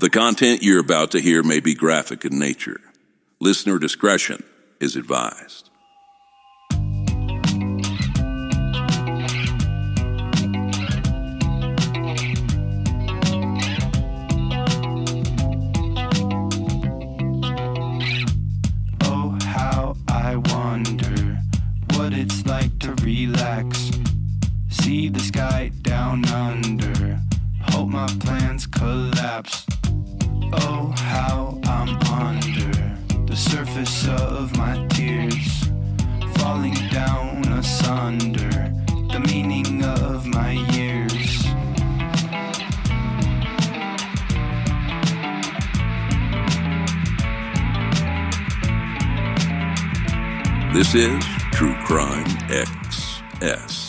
The content you're about to hear may be graphic in nature. Listener discretion is advised. Oh, how I wonder what it's like to relax. See the sky down under. Hope my plans collapse. Oh, how I'm under the surface of my tears, falling down asunder the meaning of my years. This is True Crime XS.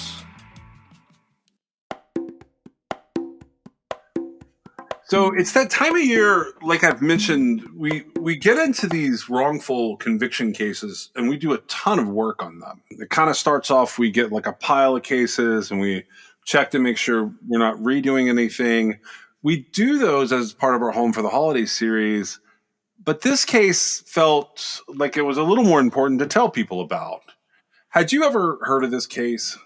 So it's that time of year, like I've mentioned, we get into these wrongful conviction cases and we do a ton of work on them. It kind of starts off, we get like a pile of cases and we check to make sure we're not redoing anything. We do those as part of our Home for the Holiday series, but this case felt like it was a little more important to tell people about. Had you ever heard of this case?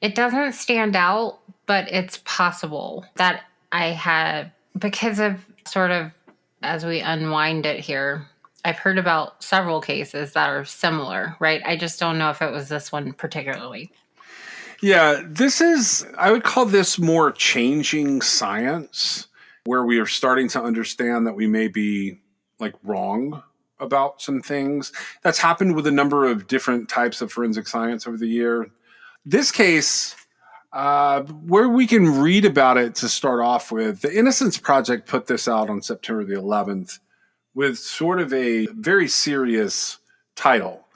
It doesn't stand out, but it's possible that I have. Because of sort of, as we unwind it here, I've heard about several cases that are similar, right? I just don't know if it was this one particularly. Yeah, I would call this more changing science, where we are starting to understand that we may be like wrong about some things. That's happened with a number of different types of forensic science over the year. This case, where we can read about it to start off with, the Innocence Project put this out on September the 11th with sort of a very serious title,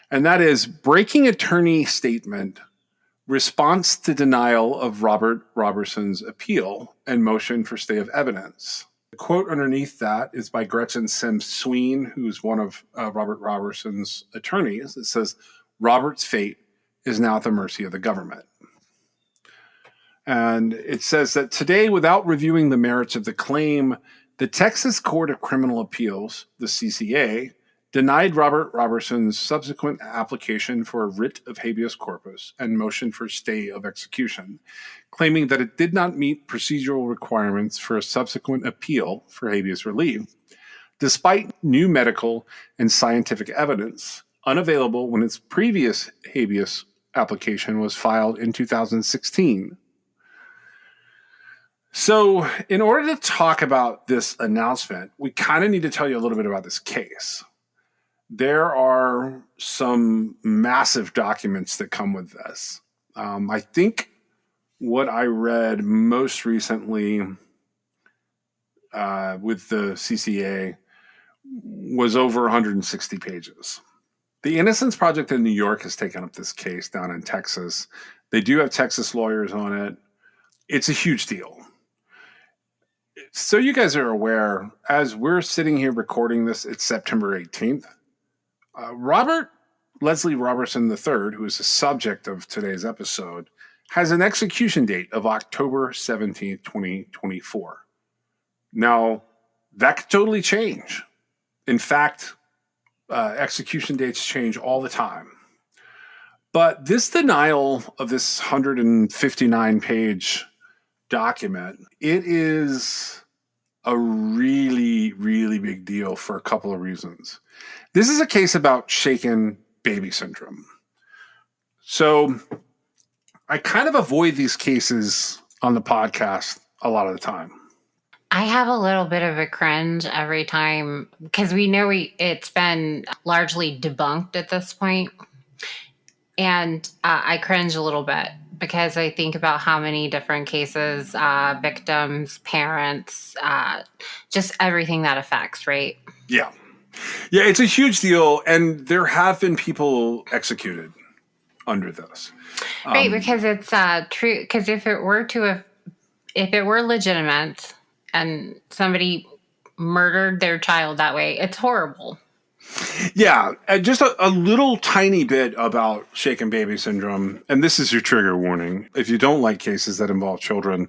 and that is Breaking Attorney Statement, Response to Denial of Robert Roberson's Appeal and Motion for Stay of Evidence. The quote underneath that is by Gretchen Sims Sween, who's one of Robert Roberson's attorneys. It says, Robert's fate is now at the mercy of the government. And it says that today, without reviewing the merits of the claim, the Texas Court of Criminal Appeals, the CCA, denied Robert Roberson's subsequent application for a writ of habeas corpus and motion for stay of execution, claiming that it did not meet procedural requirements for a subsequent appeal for habeas relief, despite new medical and scientific evidence unavailable when its previous habeas application was filed in 2016. So in order to talk about this announcement, we kind of need to tell you a little bit about this case. There are some massive documents that come with this. I think what I read most recently with the CCA was over 160 pages. The Innocence Project in New York has taken up this case down in Texas. They do have Texas lawyers on it. It's a huge deal. So you guys are aware, as we're sitting here recording this, it's September 18th. Robert Leslie Roberson III, who is the subject of today's episode, has an execution date of October 17th, 2024. Now, that could totally change. In fact, execution dates change all the time. But this denial of this 159-page document, it is a really, really big deal for a couple of reasons. This is a case about shaken baby syndrome. So I kind of avoid these cases on the podcast a lot of the time. I have a little bit of a cringe every time because we know it's been largely debunked at this point. And I cringe a little bit because I think about how many different cases, victims, parents, just everything that affects, right? Yeah. Yeah, it's a huge deal. And there have been people executed under this. Right, because it's true. Because if it were legitimate and somebody murdered their child that way, it's horrible. Yeah, just a little tiny bit about shaken baby syndrome. And this is your trigger warning. If you don't like cases that involve children,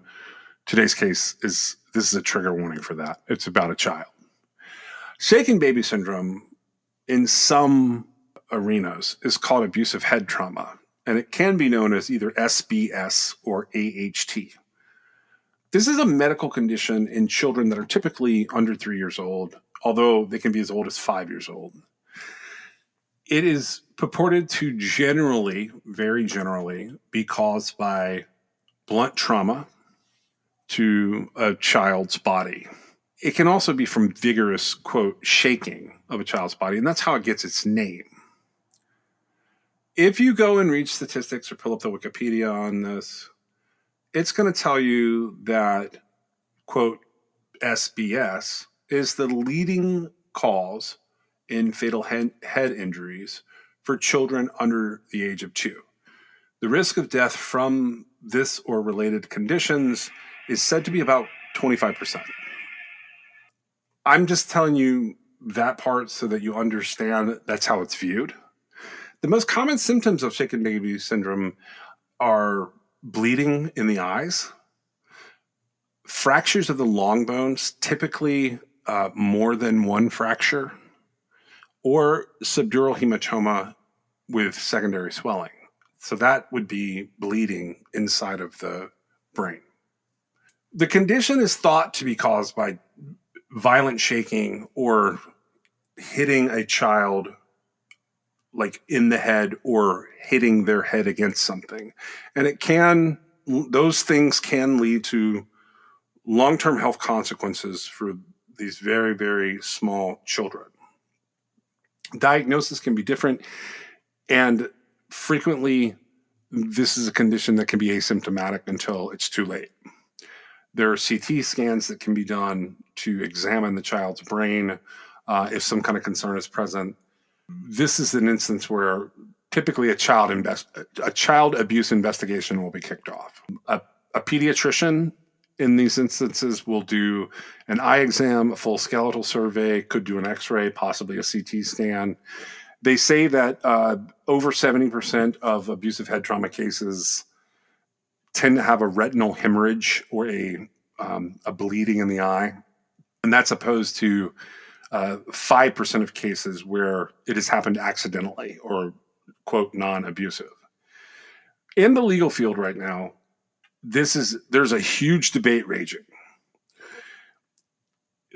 today's case this is a trigger warning for that. It's about a child. Shaken baby syndrome in some arenas is called abusive head trauma, and it can be known as either SBS or AHT. This is a medical condition in children that are typically under 3 years old, although they can be as old as 5 years old. It is purported to generally, very generally, be caused by blunt trauma to a child's body. It can also be from vigorous, quote, shaking of a child's body, and that's how it gets its name. If you go and read statistics or pull up the Wikipedia on this, it's going to tell you that, quote, SBS is the leading cause in fatal head injuries for children under the age of 2. The risk of death from this or related conditions is said to be about 25%. I'm just telling you that part so that you understand that's how it's viewed. The most common symptoms of shaken baby syndrome are bleeding in the eyes, fractures of the long bones, typically more than one fracture, or subdural hematoma with secondary swelling. So that would be bleeding inside of the brain. The condition is thought to be caused by violent shaking or hitting a child like in the head or hitting their head against something. And those things can lead to long-term health consequences for these very, very small children. Diagnosis can be different, and frequently this is a condition that can be asymptomatic until it's too late. There are CT scans that can be done to examine the child's brain if some kind of concern is present. This is an instance where typically a child abuse investigation will be kicked off. A pediatrician in these instances will do an eye exam, a full skeletal survey, could do an X-ray, possibly a CT scan. They say that over 70% of abusive head trauma cases tend to have a retinal hemorrhage or a bleeding in the eye. And that's opposed to 5% of cases where it has happened accidentally or, quote, non-abusive. In the legal field right now, there's a huge debate raging.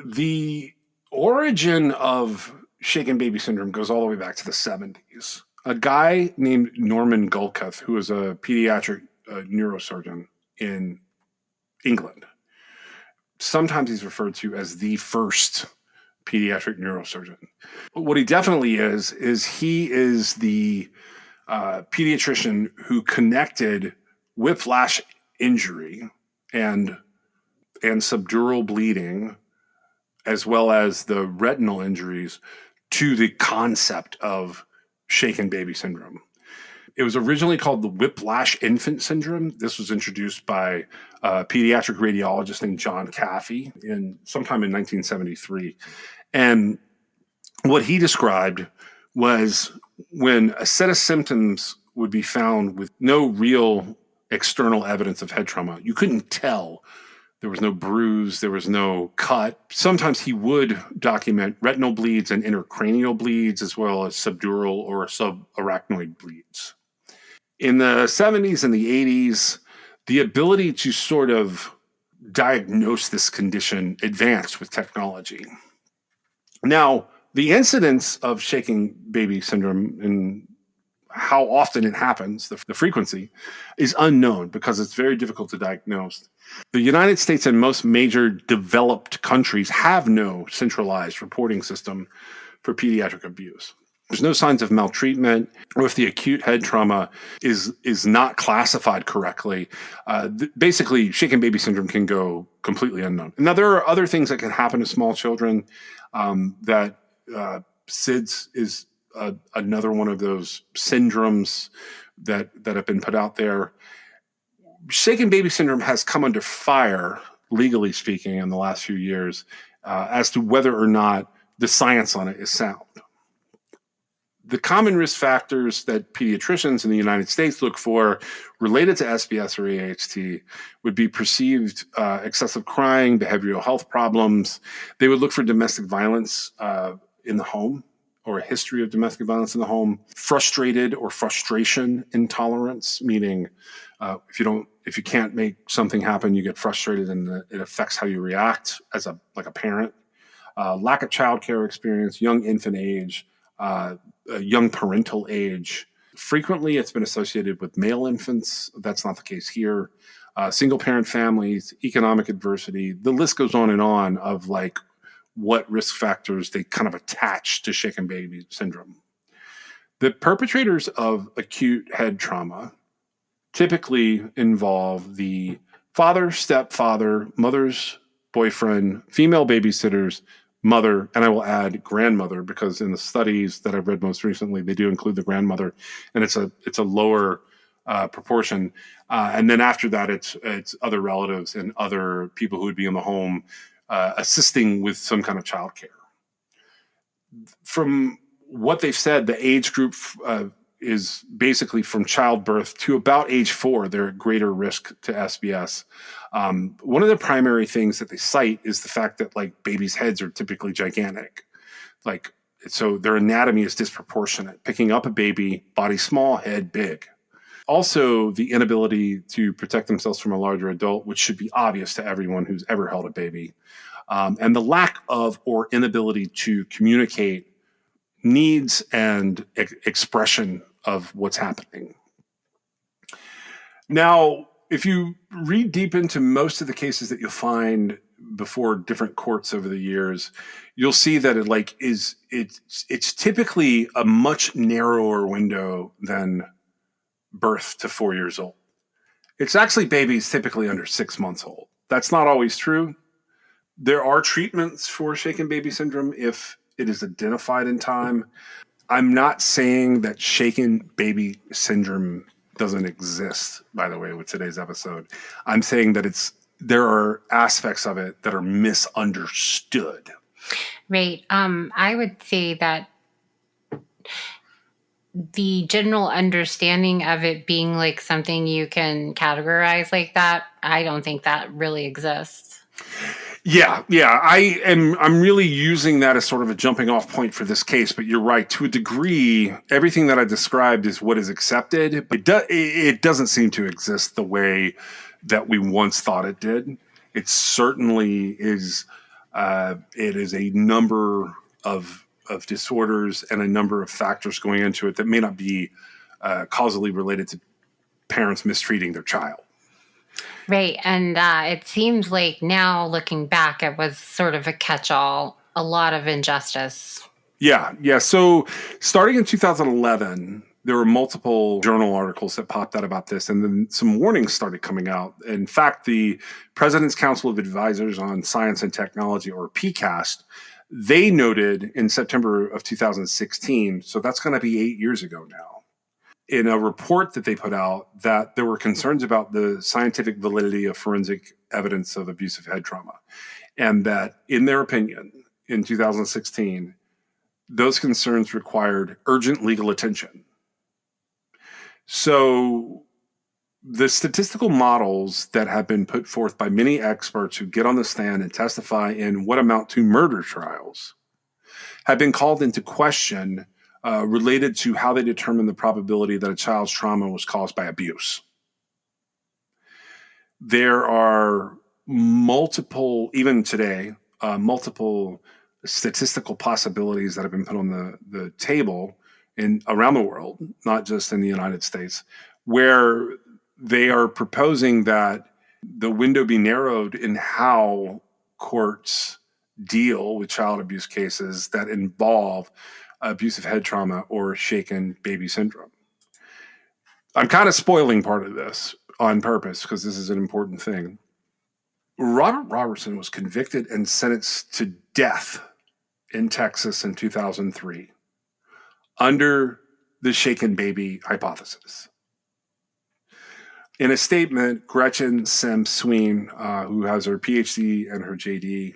The origin of shaken baby syndrome goes all the way back to the 70s. A guy named Norman Gulkuth, who was a pediatric neurosurgeon in England. Sometimes he's referred to as the first pediatric neurosurgeon. But what he definitely is he is the pediatrician who connected whiplash injury and subdural bleeding, as well as the retinal injuries, to the concept of shaken baby syndrome. It was originally called the whiplash infant syndrome. This was introduced by a pediatric radiologist named John Caffey sometime in 1973. And what he described was when a set of symptoms would be found with no real external evidence of head trauma. You couldn't tell. There was no bruise. There was no cut. Sometimes he would document retinal bleeds and intracranial bleeds, as well as subdural or subarachnoid bleeds. In the 70s and the 80s, the ability to sort of diagnose this condition advanced with technology. Now, the incidence of shaken baby syndrome and how often it happens, the frequency, is unknown because it's very difficult to diagnose. The United States and most major developed countries have no centralized reporting system for pediatric abuse. There's no signs of maltreatment, or if the acute head trauma is not classified correctly, basically shaken baby syndrome can go completely unknown. Now, there are other things that can happen to small children that SIDS is another one of those syndromes that have been put out there. Shaken baby syndrome has come under fire, legally speaking, in the last few years as to whether or not the science on it is sound. The common risk factors that pediatricians in the United States look for related to SBS or AHT would be perceived excessive crying, behavioral health problems. They would look for domestic violence in the home or a history of domestic violence in the home, frustrated or frustration intolerance, meaning if you can't make something happen, you get frustrated and it affects how you react as a parent. Lack of childcare experience, young infant age, young parental age. Frequently, it's been associated with male infants. That's not the case here. Single parent families, economic adversity. The list goes on of like what risk factors they kind of attach to shaken baby syndrome. The perpetrators of acute head trauma typically involve the father, stepfather, mother's boyfriend, female babysitters, mother, and I will add grandmother, because in the studies that I've read most recently, they do include the grandmother, and it's a lower proportion. And then after that, it's other relatives and other people who would be in the home assisting with some kind of childcare. From what they've said, the age group is basically from childbirth to about age 4. They're at greater risk to SBS. One of the primary things that they cite is the fact that like babies' heads are typically gigantic. So their anatomy is disproportionate. Picking up a baby, body small, head big. Also, the inability to protect themselves from a larger adult, which should be obvious to everyone who's ever held a baby. And the lack of or inability to communicate needs and expression of what's happening. Now, if you read deep into most of the cases that you'll find before different courts over the years, you'll see that it's typically a much narrower window than birth to 4 years old. It's actually babies typically under 6 months old. That's not always true. There are treatments for shaken baby syndrome if it is identified in time. I'm not saying that shaken baby syndrome doesn't exist, by the way, with today's episode. I'm saying that there are aspects of it that are misunderstood. Right. I would say that the general understanding of it being like something you can categorize like that, I don't think that really exists. Yeah. I'm really using that as sort of a jumping off point for this case, but you're right. To a degree, everything that I described is what is accepted. It doesn't seem to exist the way that we once thought it did. It certainly is. It is a number of disorders and a number of factors going into it that may not be causally related to parents mistreating their child. Right. And it seems like now looking back, it was sort of a catch-all, a lot of injustice. Yeah. So starting in 2011, there were multiple journal articles that popped out about this, and then some warnings started coming out. In fact, the President's Council of Advisors on Science and Technology, or PCAST, they noted in September of 2016, so that's going to be 8 years ago now, in a report that they put out, that there were concerns about the scientific validity of forensic evidence of abusive head trauma. And that, in their opinion, in 2016, those concerns required urgent legal attention. So the statistical models that have been put forth by many experts who get on the stand and testify in what amount to murder trials have been called into question related to how they determine the probability that a child's trauma was caused by abuse. There are multiple, even today, multiple statistical possibilities that have been put on the table around the world, not just in the United States, where they are proposing that the window be narrowed in how courts deal with child abuse cases that involve abusive head trauma or shaken baby syndrome. I'm kind of spoiling part of this on purpose because this is an important thing. Robert Robertson was convicted and sentenced to death in Texas in 2003 under the shaken baby hypothesis. In a statement, Gretchen Sims-Sween, who has her PhD and her JD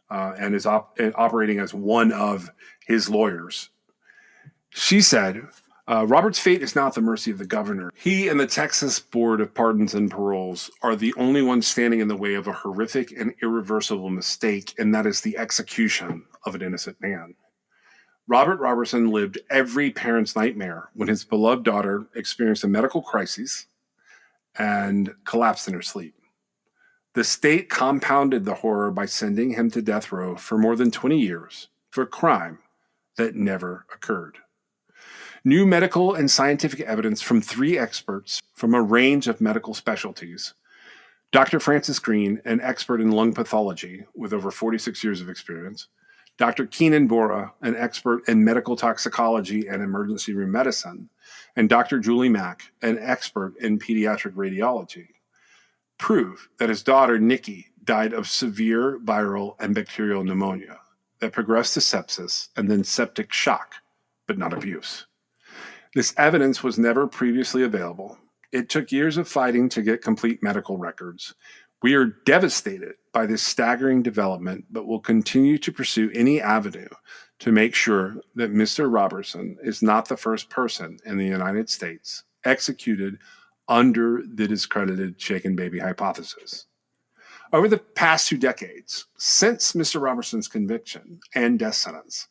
and is operating as one of his lawyers, She said, Robert's fate is not at the mercy of the governor. He and the Texas Board of Pardons and Paroles are the only ones standing in the way of a horrific and irreversible mistake, and that is the execution of an innocent man. Robert Robertson lived every parent's nightmare when his beloved daughter experienced a medical crisis and collapsed in her sleep. The state compounded the horror by sending him to death row for more than 20 years for a crime that never occurred. New medical and scientific evidence from 3 experts from a range of medical specialties. Dr. Francis Green, an expert in lung pathology with over 46 years of experience. Dr. Keenan Bora, an expert in medical toxicology and emergency room medicine. And Dr. Julie Mack, an expert in pediatric radiology, prove that his daughter, Nikki, died of severe viral and bacterial pneumonia that progressed to sepsis and then septic shock, but not abuse. This evidence was never previously available. It took years of fighting to get complete medical records. We are devastated by this staggering development, but will continue to pursue any avenue to make sure that Mr. Robertson is not the first person in the United States executed under the discredited shaken baby hypothesis. Over the past 2 decades, since Mr. Robertson's conviction and death sentence,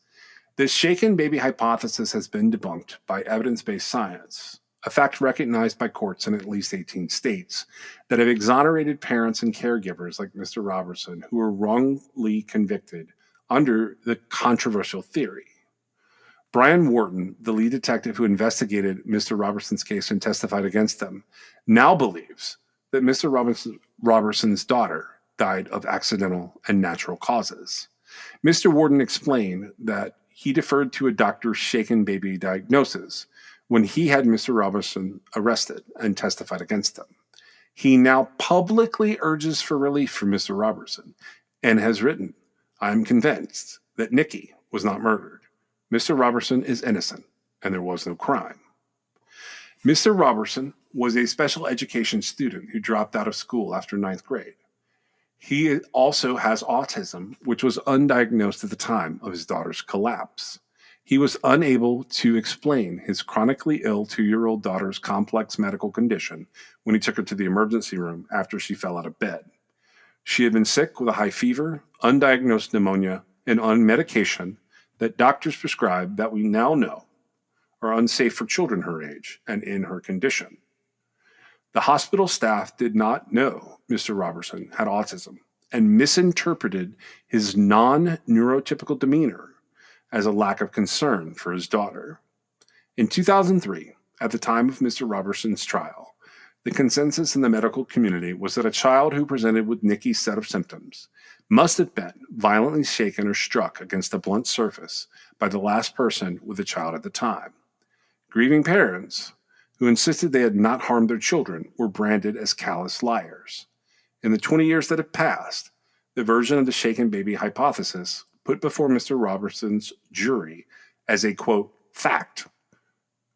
the shaken baby hypothesis has been debunked by evidence-based science, a fact recognized by courts in at least 18 states that have exonerated parents and caregivers like Mr. Robertson who were wrongly convicted under the controversial theory. Brian Wharton, the lead detective who investigated Mr. Robertson's case and testified against him, now believes that Mr. Robertson's daughter died of accidental and natural causes. Mr. Wharton explained that he deferred to a doctor's shaken baby diagnosis when he had Mr. Robertson arrested and testified against him. He now publicly urges for relief for Mr. Robertson and has written, "I'm convinced that Nikki was not murdered. Mr. Robertson is innocent and there was no crime." Mr. Robertson was a special education student who dropped out of school after 9th grade. He also has autism, which was undiagnosed at the time of his daughter's collapse. He was unable to explain his chronically ill 2-year-old daughter's complex medical condition when he took her to the emergency room after she fell out of bed. She had been sick with a high fever, undiagnosed pneumonia, and on medication that doctors prescribed that we now know are unsafe for children her age and in her condition. The hospital staff did not know Mr. Robertson had autism and misinterpreted his non-neurotypical demeanor as a lack of concern for his daughter. In 2003, at the time of Mr. Robertson's trial, the consensus in the medical community was that a child who presented with Nikki's set of symptoms must have been violently shaken or struck against a blunt surface by the last person with the child at the time. Grieving parents who insisted they had not harmed their children were branded as callous liars. In the 20 years that have passed, the version of the shaken baby hypothesis put before Mr. Robertson's jury as a, quote, fact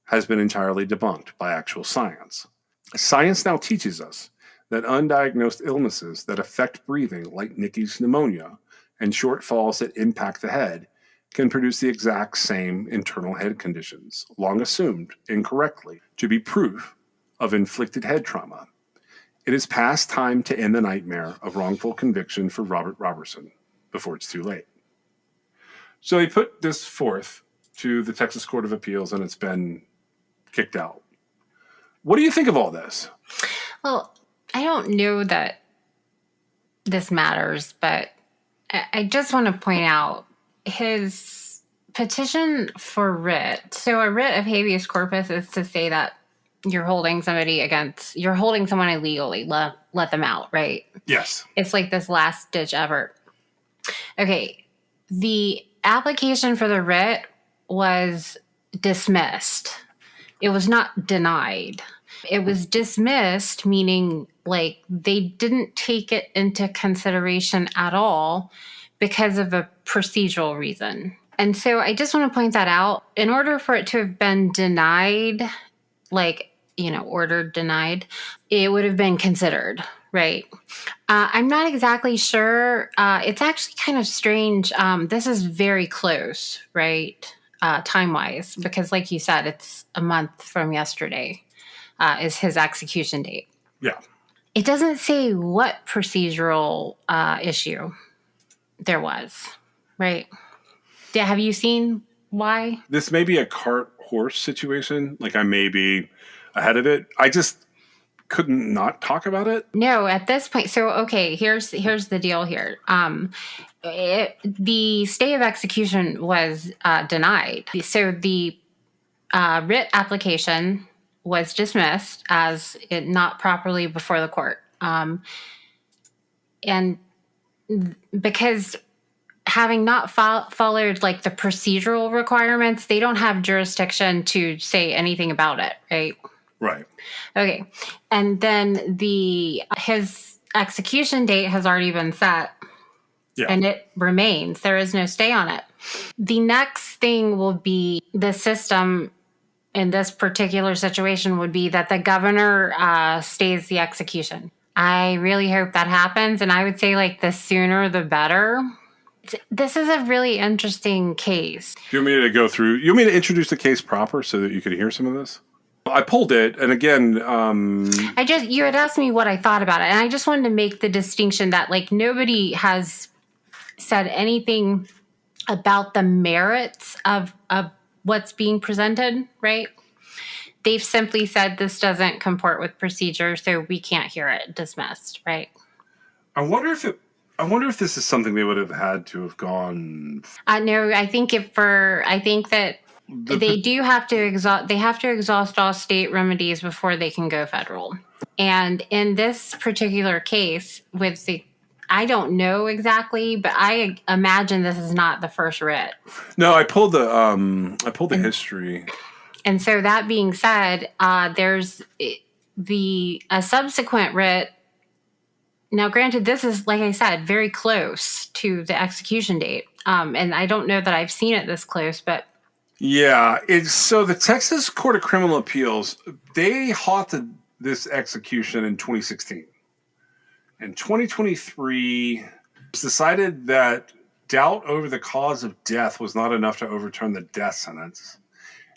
has been entirely debunked by actual science. Science now teaches us that undiagnosed illnesses that affect breathing, like Nikki's pneumonia, and shortfalls that impact the head, can produce the exact same internal head conditions, long assumed incorrectly to be proof of inflicted head trauma. It is past time to end the nightmare of wrongful conviction for Robert Robertson before it's too late. So they put this forth to the Texas Court of Appeals, and it's been kicked out. What do you think of all this? Well, I don't know that this matters, but I just want to point out his petition for writ. So a writ of habeas corpus is to say that you're holding someone illegally. Let them out, right? Yes. It's like this last ditch effort. Okay. The application for the writ was dismissed. It was not denied. It was dismissed, meaning like they didn't take it into consideration at all because of a procedural reason. And so I just want to point that out. In order for it to have been denied, ordered denied, it would have been considered, right? I'm not exactly sure. It's actually kind of strange. This is very close, right? time-wise, because like you said, it's a month from yesterday is his execution date. Yeah. It doesn't say what procedural issue there was, right? Have you seen why? This may be a cart horse situation. Like I may be ahead of it. I just couldn't not talk about it. No, at this point. So, okay, here's the deal here. The stay of execution was denied. So the writ application was dismissed as it not properly before the court. And because having not followed like the procedural requirements, they don't have jurisdiction to say anything about it, right? Right. Okay. And then his execution date has already been set. Yeah. And it remains. There is no stay on it. The next thing will be the system in this particular situation would be that the governor stays the execution. I really hope that happens. And I would say like the sooner the better. This is a really interesting case. Do you want me to go through? You want me to introduce the case proper so that you could hear some of this? I pulled it, and again, you had asked me what I thought about it, and I just wanted to make the distinction that like nobody has said anything about the merits of what's being presented, right? They've simply said this doesn't comport with procedure, so we can't hear it, dismissed, right? I wonder if this is something they would have had to have gone. No, I think that they do have to exhaust. They have to exhaust all state remedies before they can go federal. And in this particular case, I don't know exactly, but I imagine this is not the first writ. No, I pulled the history. And so that being said, there's a subsequent writ. Now, granted, this is, like I said, very close to the execution date. And I don't know that I've seen it this close, but. Yeah. So the Texas Court of Criminal Appeals, they halted this execution in 2016. In 2023, it was decided that doubt over the cause of death was not enough to overturn the death sentence.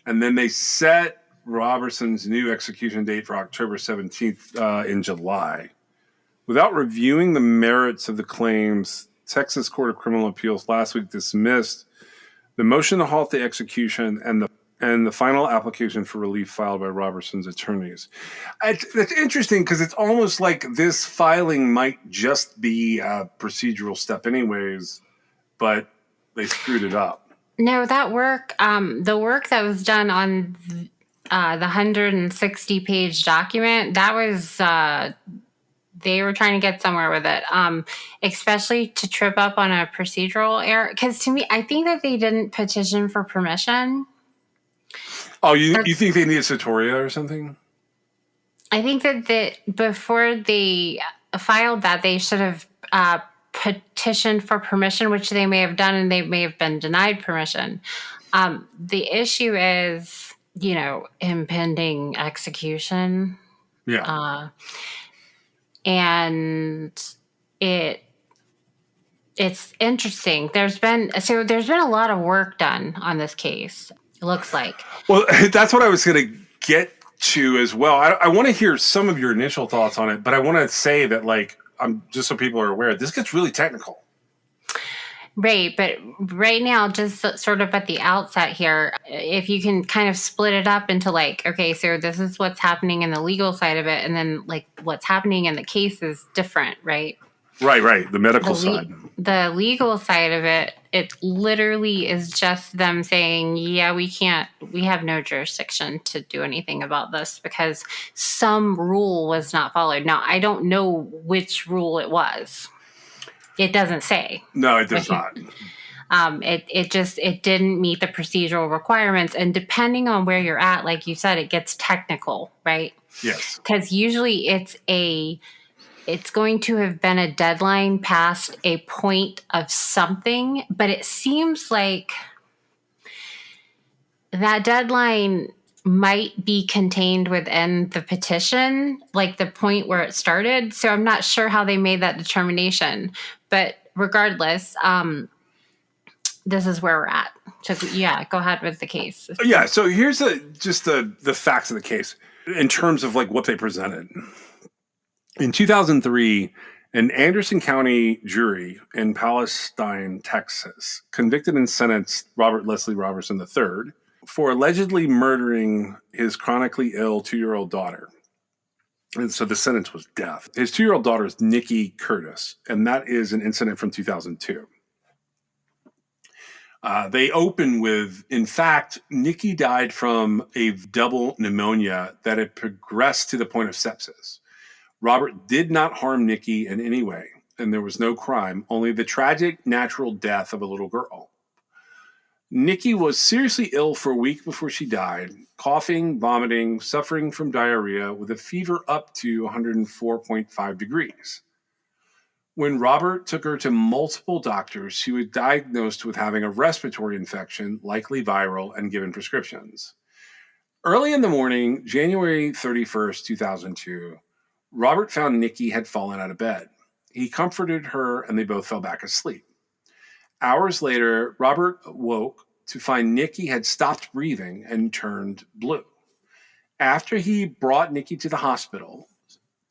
And then they set Roberson's new execution date for October 17th in July. Without reviewing the merits of the claims, Texas Court of Criminal Appeals last week dismissed the motion to halt the execution and the final application for relief filed by Roberson's attorneys. It's interesting because it's almost like this filing might just be a procedural step anyways, but they screwed it up. No, that work, the work that was done on the 160-page document, that was... they were trying to get somewhere with it, especially to trip up on a procedural error. Because to me, I think that they didn't petition for permission. Oh, you think they needed Satoria or something? I think that before they filed that, they should have petitioned for permission, which they may have done, and they may have been denied permission. The issue is, impending execution. Yeah. And it's interesting. There's been a lot of work done on this case. It looks like. Well, that's what I was going to get to as well. I want to hear some of your initial thoughts on it, but I want to say that, just so people are aware, this gets really technical. Right, but right now, just sort of at the outset here, if you can kind of split it up into okay, so this is what's happening in the legal side of it, and then what's happening in the case is different, right? Right, the medical side. The legal side of it, it literally is just them saying, yeah, we have no jurisdiction to do anything about this because some rule was not followed. Now, I don't know which rule it was. It doesn't say. No, it does not. It didn't meet the procedural requirements. And depending on where you're at, like you said, it gets technical, right? Yes. Because usually it's going to have been a deadline past a point of something, but it seems like that deadline might be contained within the petition, like the point where it started. So I'm not sure how they made that determination. But regardless, this is where we're at. So yeah, go ahead with the case. Yeah, so here's just the facts of the case in terms of like what they presented. In 2003, an Anderson County jury in Palestine, Texas, convicted and sentenced Robert Leslie Robertson III for allegedly murdering his chronically ill 2-year-old daughter. And so the sentence was death. His 2-year-old daughter is Nikki Curtis, and that is an incident from 2002. They open with, in fact, Nikki died from a double pneumonia that had progressed to the point of sepsis. Robert did not harm Nikki in any way, and there was no crime, only the tragic natural death of a little girl. Nikki was seriously ill for a week before she died, coughing, vomiting, suffering from diarrhea with a fever up to 104.5 degrees. When Robert took her to multiple doctors, she was diagnosed with having a respiratory infection, likely viral, and given prescriptions. Early in the morning, January 31st, 2002, Robert found Nikki had fallen out of bed. He comforted her, and they both fell back asleep. Hours later, Robert woke to find Nikki had stopped breathing and turned blue. After he brought Nikki to the hospital,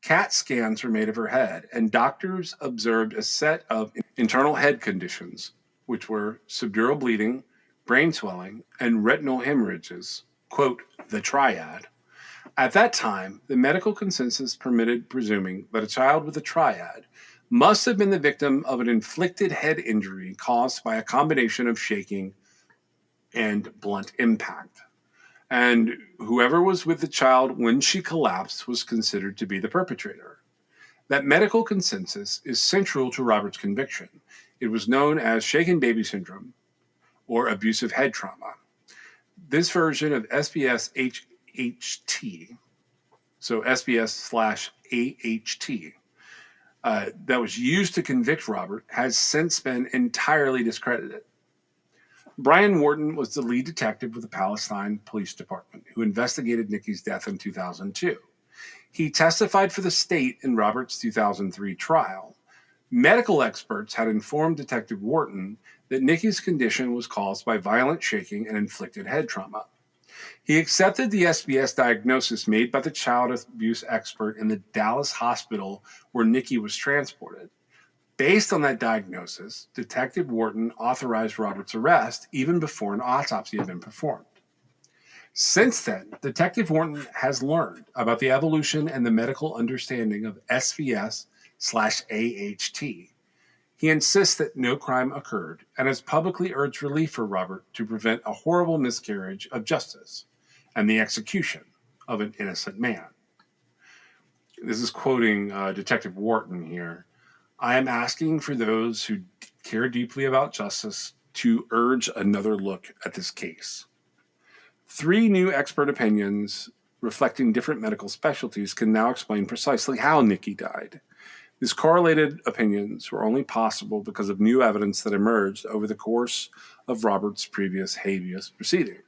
CAT scans were made of her head, and doctors observed a set of internal head conditions, which were subdural bleeding, brain swelling, and retinal hemorrhages, quote, the triad. At that time, the medical consensus permitted presuming that a child with a triad must have been the victim of an inflicted head injury caused by a combination of shaking and blunt impact. And whoever was with the child when she collapsed was considered to be the perpetrator. That medical consensus is central to Robert's conviction. It was known as shaken baby syndrome or abusive head trauma. This version of SBS-HHT, so SBS/AHT, that was used to convict Robert has since been entirely discredited. Brian Wharton was the lead detective with the Palestine Police Department who investigated Nikki's death in 2002. He testified for the state in Robert's 2003 trial. Medical experts had informed Detective Wharton that Nikki's condition was caused by violent shaking and inflicted head trauma. He accepted the SBS diagnosis made by the child abuse expert in the Dallas hospital where Nikki was transported. Based on that diagnosis, Detective Wharton authorized Robert's arrest even before an autopsy had been performed. Since then, Detective Wharton has learned about the evolution and the medical understanding of SBS/AHT. He insists that no crime occurred and has publicly urged relief for Robert to prevent a horrible miscarriage of justice and the execution of an innocent man. This is quoting Detective Wharton here. I am asking for those who care deeply about justice to urge another look at this case. 3 new expert opinions reflecting different medical specialties can now explain precisely how Nikki died. These correlated opinions were only possible because of new evidence that emerged over the course of Robert's previous habeas proceeding.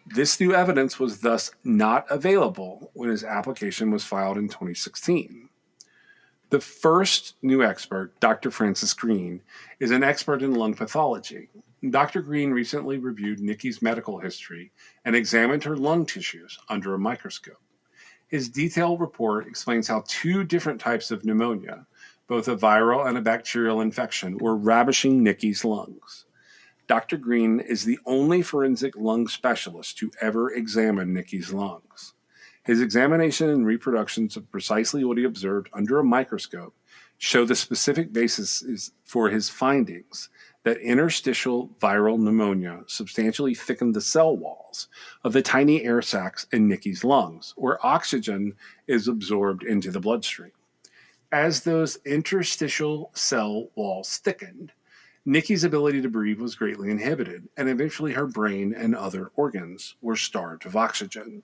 This new evidence was thus not available when his application was filed in 2016. The first new expert, Dr. Francis Green, is an expert in lung pathology. Dr. Green recently reviewed Nikki's medical history and examined her lung tissues under a microscope. His detailed report explains how 2 different types of pneumonia, both a viral and a bacterial infection, were ravaging Nikki's lungs. Dr. Green is the only forensic lung specialist to ever examine Nikki's lungs. His examination and reproductions of precisely what he observed under a microscope show the specific basis for his findings that interstitial viral pneumonia substantially thickened the cell walls of the tiny air sacs in Nikki's lungs, where oxygen is absorbed into the bloodstream. As those interstitial cell walls thickened, Nikki's ability to breathe was greatly inhibited, and eventually her brain and other organs were starved of oxygen.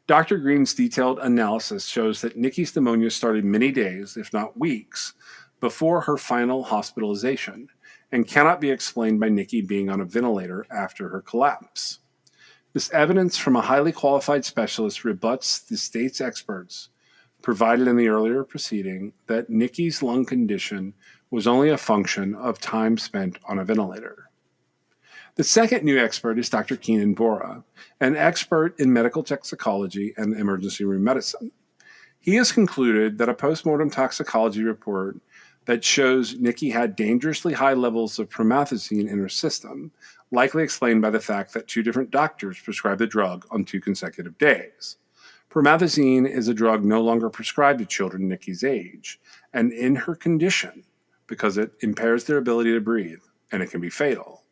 Dr. Green's detailed analysis shows that Nikki's pneumonia started many days, if not weeks, before her final hospitalization, and cannot be explained by Nikki being on a ventilator after her collapse. This evidence from a highly qualified specialist rebuts the state's experts provided in the earlier proceeding that Nikki's lung condition was only a function of time spent on a ventilator. The second new expert is Dr. Keenan Bora, an expert in medical toxicology and emergency room medicine. He has concluded that a postmortem toxicology report that shows Nikki had dangerously high levels of promethazine in her system, likely explained by the fact that 2 different doctors prescribed the drug on 2 consecutive days. Promethazine is a drug no longer prescribed to children Nikki's age, and in her condition, because it impairs their ability to breathe, and it can be fatal.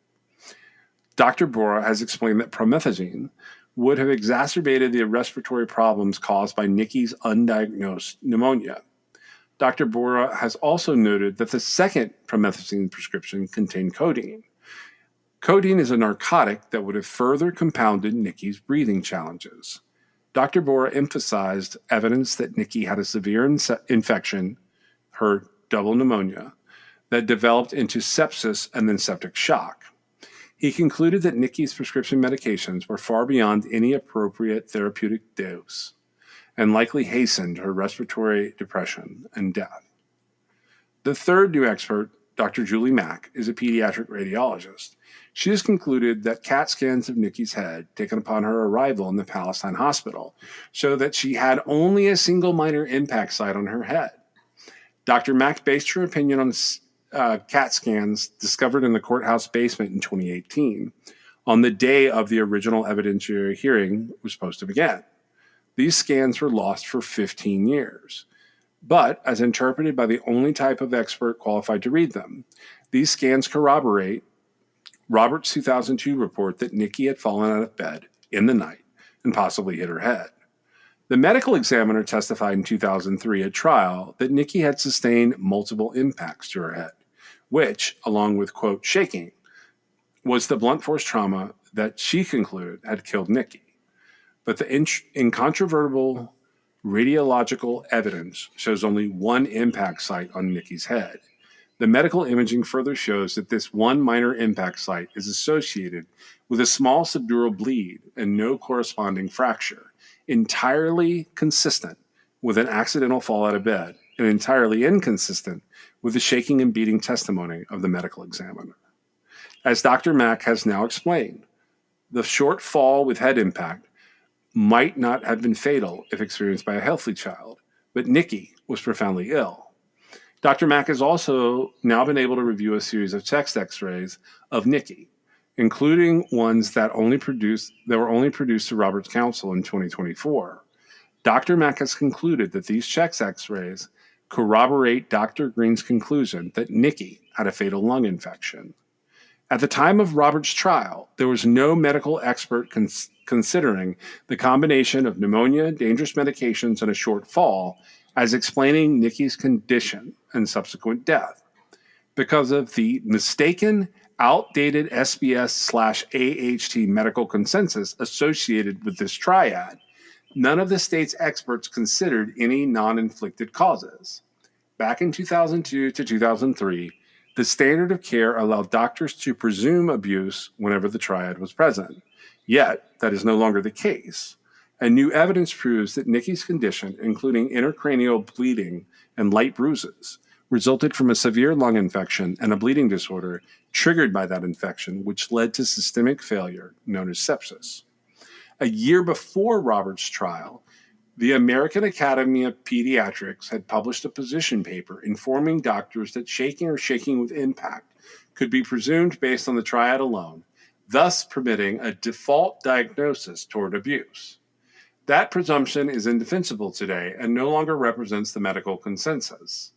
Dr. Bora has explained that promethazine would have exacerbated the respiratory problems caused by Nikki's undiagnosed pneumonia. Dr. Bora has also noted that the second promethazine prescription contained codeine. Codeine is a narcotic that would have further compounded Nikki's breathing challenges. Dr. Bora emphasized evidence that Nikki had a severe infection, her double pneumonia, that developed into sepsis and then septic shock. He concluded that Nikki's prescription medications were far beyond any appropriate therapeutic dose and likely hastened her respiratory depression and death. The third new expert, Dr. Julie Mack, is a pediatric radiologist. She has concluded that CAT scans of Nikki's head, taken upon her arrival in the Palestine hospital, show that she had only a single minor impact site on her head. Dr. Mack based her opinion on CAT scans discovered in the courthouse basement in 2018, on the day of the original evidentiary hearing was supposed to begin. These scans were lost for 15 years, but as interpreted by the only type of expert qualified to read them, these scans corroborate Robert's 2002 report that Nikki had fallen out of bed in the night and possibly hit her head. The medical examiner testified in 2003 at trial that Nikki had sustained multiple impacts to her head, which, along with, quote, shaking, was the blunt force trauma that she concluded had killed Nikki. But the incontrovertible radiological evidence shows only one impact site on Nikki's head. The medical imaging further shows that this one minor impact site is associated with a small subdural bleed and no corresponding fracture, entirely consistent with an accidental fall out of bed and entirely inconsistent with the shaking and beating testimony of the medical examiner. As Dr. Mack has now explained, the short fall with head impact might not have been fatal if experienced by a healthy child, but Nikki was profoundly ill. Dr. Mack has also now been able to review a series of chest x-rays of Nikki, including ones that were only produced to Robert's counsel in 2024. Dr. Mack has concluded that these chest x-rays corroborate Dr. Green's conclusion that Nikki had a fatal lung infection. At the time of Robert's trial, there was no medical expert considering the combination of pneumonia, dangerous medications, and a short fall as explaining Nikki's condition and subsequent death. Because of the mistaken, outdated SBS/AHT medical consensus associated with this triad, none of the state's experts considered any non-inflicted causes. Back in 2002 to 2003, the standard of care allowed doctors to presume abuse whenever the triad was present. Yet, that is no longer the case. And new evidence proves that Nikki's condition, including intracranial bleeding and light bruises, resulted from a severe lung infection and a bleeding disorder triggered by that infection, which led to systemic failure known as sepsis. A year before Robert's trial, the American Academy of Pediatrics had published a position paper informing doctors that shaking or shaking with impact could be presumed based on the triad alone, thus permitting a default diagnosis toward abuse. That presumption is indefensible today and no longer represents the medical consensus.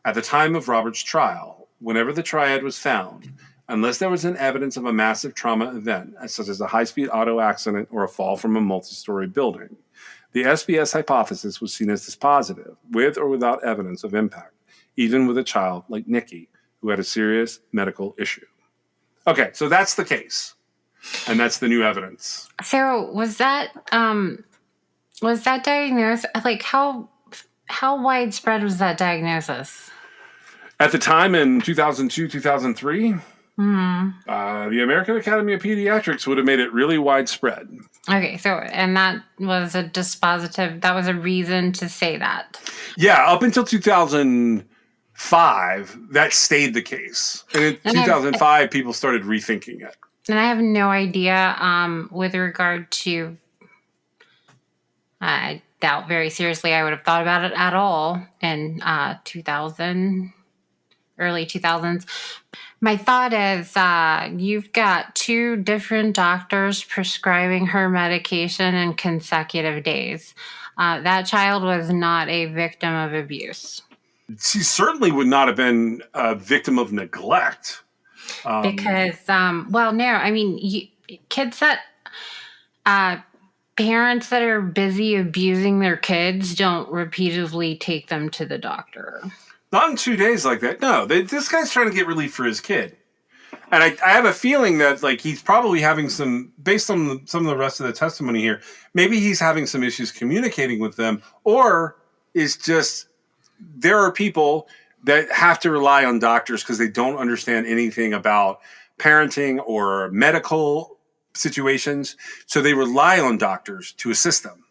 At the time of Robert's trial, whenever the triad was found, unless there was an evidence of a massive trauma event, such as a high-speed auto accident or a fall from a multi-story building, the SBS hypothesis was seen as dispositive, with or without evidence of impact, even with a child like Nikki, who had a serious medical issue. Okay, so that's the case, and that's the new evidence. So was that diagnosis, like how widespread was that diagnosis? At the time in 2002, 2003, the American Academy of Pediatrics would have made it really widespread. Okay, so, and that was a reason to say that. Yeah, up until 2005, that stayed the case. And in And 2005, people started rethinking it. And I have no idea with regard to, I doubt very seriously I would have thought about it at all in 2000, early 2000s. My thought is you've got 2 different doctors prescribing her medication in consecutive days. That child was not a victim of abuse. She certainly would not have been a victim of neglect. Because, well, no, I mean, kids that, parents that are busy abusing their kids don't repeatedly take them to the doctor. Not in 2 days like that. No, this guy's trying to get relief for his kid. And I have a feeling that like he's probably having some, based on some of the rest of the testimony here, maybe he's having some issues communicating with them, or is just, there are people that have to rely on doctors because they don't understand anything about parenting or medical situations. So they rely on doctors to assist them.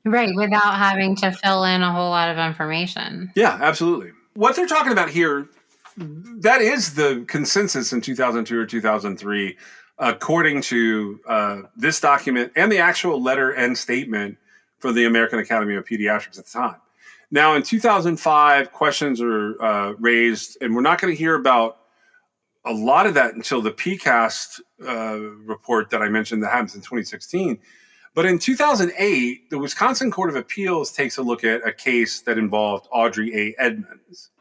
Right, without having to fill in a whole lot of information. Yeah, absolutely. What they're talking about here, that is the consensus in 2002 or 2003, according to this document and the actual letter and statement for the American Academy of Pediatrics at the time. Now, in 2005, questions are raised, and we're not going to hear about a lot of that until the PCAST report that I mentioned that happens in 2016. But in 2008, the Wisconsin Court of Appeals takes a look at a case that involved Audrey A. Edmonds.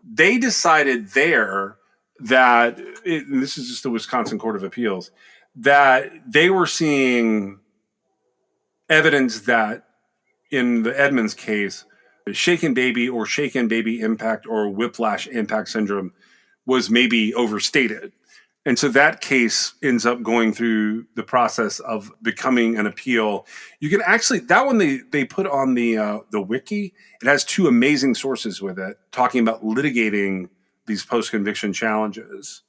They decided there that, and this is just the Wisconsin Court of Appeals, that they were seeing evidence that in the Edmonds case, shaken baby or shaken baby impact or whiplash impact syndrome was maybe overstated. And so that case ends up going through the process of becoming an appeal. You can actually, that one they put on the wiki. It has 2 amazing sources with it talking about litigating these post-conviction challenges.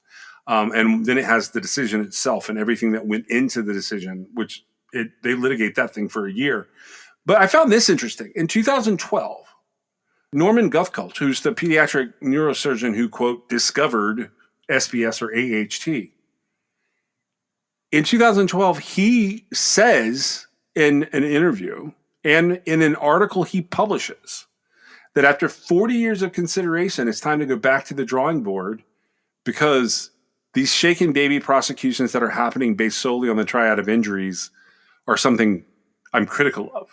And then it has the decision itself and everything that went into the decision, which they litigate that thing for a year. But I found this interesting. In 2012, Norman Guthcult, who's the pediatric neurosurgeon who, quote, discovered SBS or AHT. In 2012, he says in an interview and in an article he publishes that after 40 years of consideration, it's time to go back to the drawing board because these shaken baby prosecutions that are happening based solely on the triad of injuries are something I'm critical of.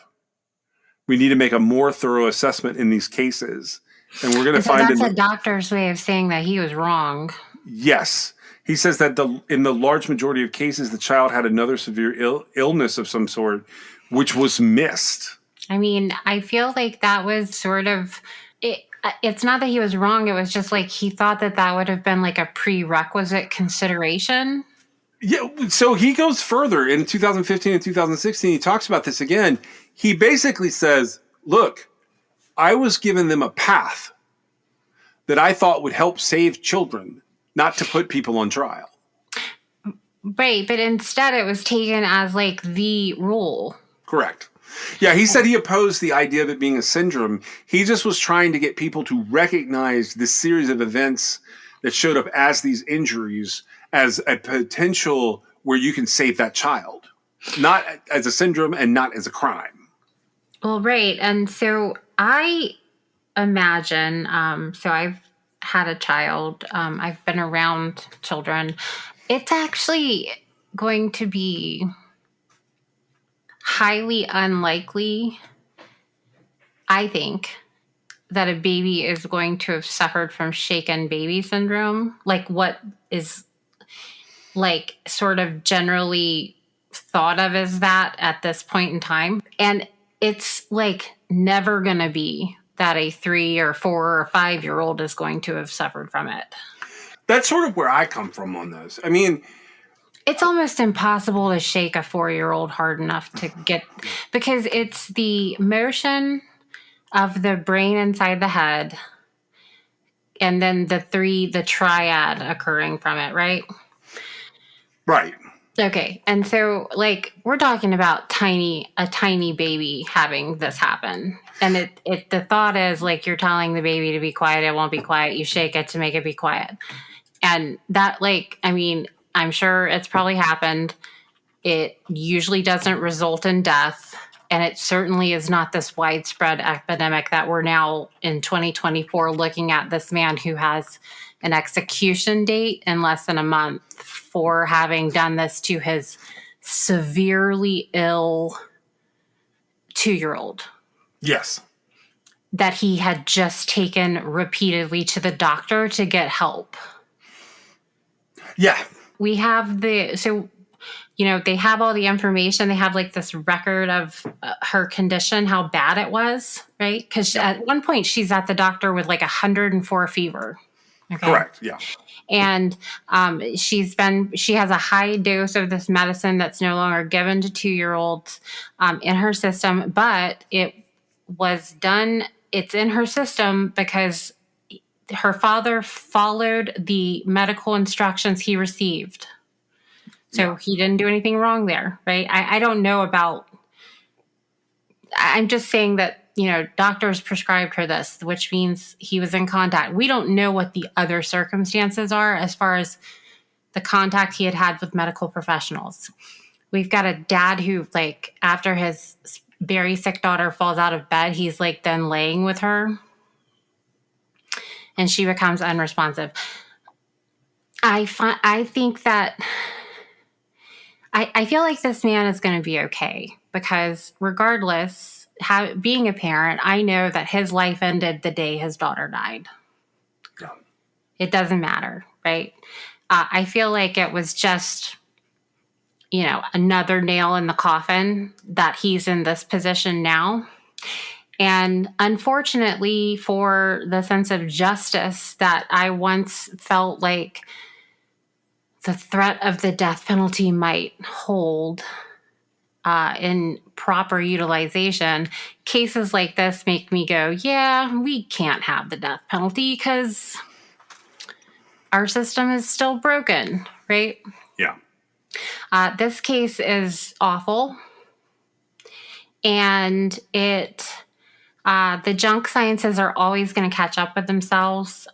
We need to make a more thorough assessment in these cases. And we're going to find that's a doctor's way of saying that he was wrong. Yes. He says that in the large majority of cases, the child had another severe illness of some sort, which was missed. I mean, I feel like that was sort of, it's not that he was wrong. It was just like he thought that would have been like a prerequisite consideration. Yeah. So he goes further in 2015 and 2016. He talks about this again. He basically says, look, I was giving them a path that I thought would help save children, not to put people on trial. Right, but instead it was taken as like the rule. Correct. Yeah, he said he opposed the idea of it being a syndrome. He just was trying to get people to recognize this series of events that showed up as these injuries as a potential where you can save that child, not as a syndrome and not as a crime. Well, right. And so I imagine, so I've had a child, I've been around children. It's actually going to be highly unlikely, I think, that a baby is going to have suffered from shaken baby syndrome, like what is like sort of generally thought of as that at this point in time. And it's like never going to be that a 3 or 4 or 5-year-old is going to have suffered from it. That's sort of where I come from on this. I mean, it's almost impossible to shake a 4-year-old hard enough to get, because it's the motion of the brain inside the head and then the triad occurring from it, right? Right. Okay. And so like we're talking about a tiny baby having this happen. And the thought is like you're telling the baby to be quiet, it won't be quiet. You shake it to make it be quiet. And that like, I mean, I'm sure it's probably happened. It usually doesn't result in death. And it certainly is not this widespread epidemic that we're now in 2024 looking at this man who has an execution date in less than a month for having done this to his severely ill 2-year-old Yes. that he had just taken repeatedly to the doctor to get help. Yeah. We have they have all the information. They have like this record of her condition, how bad it was, right? Because at one point she's at the doctor with like 104 fever. Okay? Correct. Yeah. And she has a high dose of this medicine that's no longer given to 2-year-olds in her system, but it's in her system because her father followed the medical instructions he received. So he didn't do anything wrong there, right? I don't know I'm just saying that, doctors prescribed her this, which means he was in contact. We don't know what the other circumstances are as far as the contact he had with medical professionals. We've got a dad who, like, after his very sick daughter falls out of bed, he's like then laying with her and she becomes unresponsive. I think that I feel like this man is going to be okay because regardless, being a parent, I know that his life ended the day his daughter died. Yeah. It doesn't matter, right? I feel like it was just, another nail in the coffin that he's in this position now. And unfortunately, for the sense of justice that I once felt like the threat of the death penalty might hold in proper utilization, cases like this make me go, yeah, we can't have the death penalty because our system is still broken, right? Yeah. This case is awful. And the junk sciences are always going to catch up with themselves.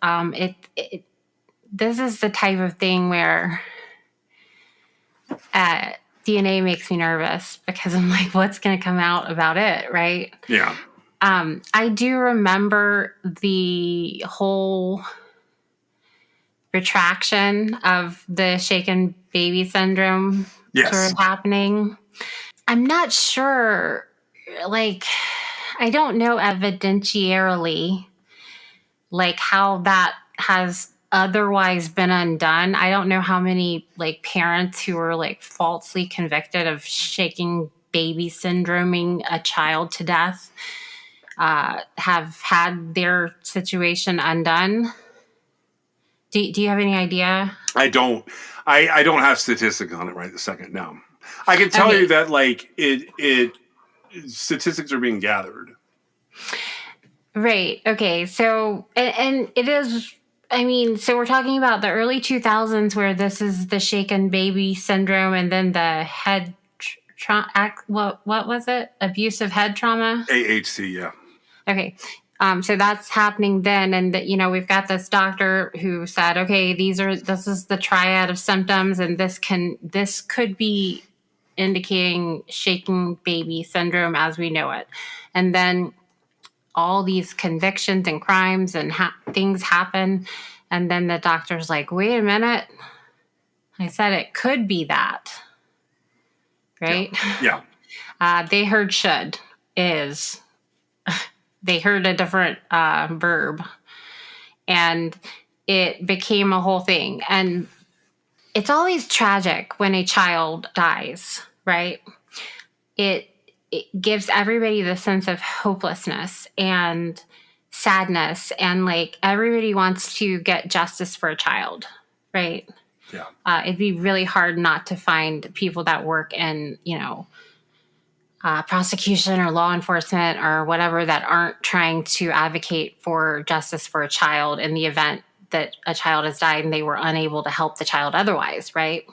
This is the type of thing where DNA makes me nervous because I'm like, what's going to come out about it, right? Yeah. I do remember the whole retraction of the shaken baby syndrome sort of happening. I'm not sure, like, I don't know evidentiarily, like, how that has otherwise been undone. I don't know how many like parents who were like falsely convicted of shaking baby syndroming a child to death have had their situation undone. Do you have any idea? I don't have statistics on it right this second. No, I can tell you that like it statistics are being gathered. Right. Okay. So and it is. I mean, so we're talking about the early 2000s where this is the shaken baby syndrome and then the head what was it? Abusive head trauma? AHC, yeah. Okay. So that's happening then. And we've got this doctor who said, okay, this is the triad of symptoms and this could be indicating shaken baby syndrome as we know it. And then all these convictions and crimes and things happen. And then the doctor's like, wait a minute. I said it could be that. Right? Yeah. They heard should is. They heard a different verb. And it became a whole thing. And it's always tragic when a child dies, right? It gives everybody the sense of hopelessness and sadness, and like everybody wants to get justice for a child, right? Yeah. It'd be really hard not to find people that work in, prosecution or law enforcement or whatever that aren't trying to advocate for justice for a child in the event that a child has died and they were unable to help the child otherwise, right?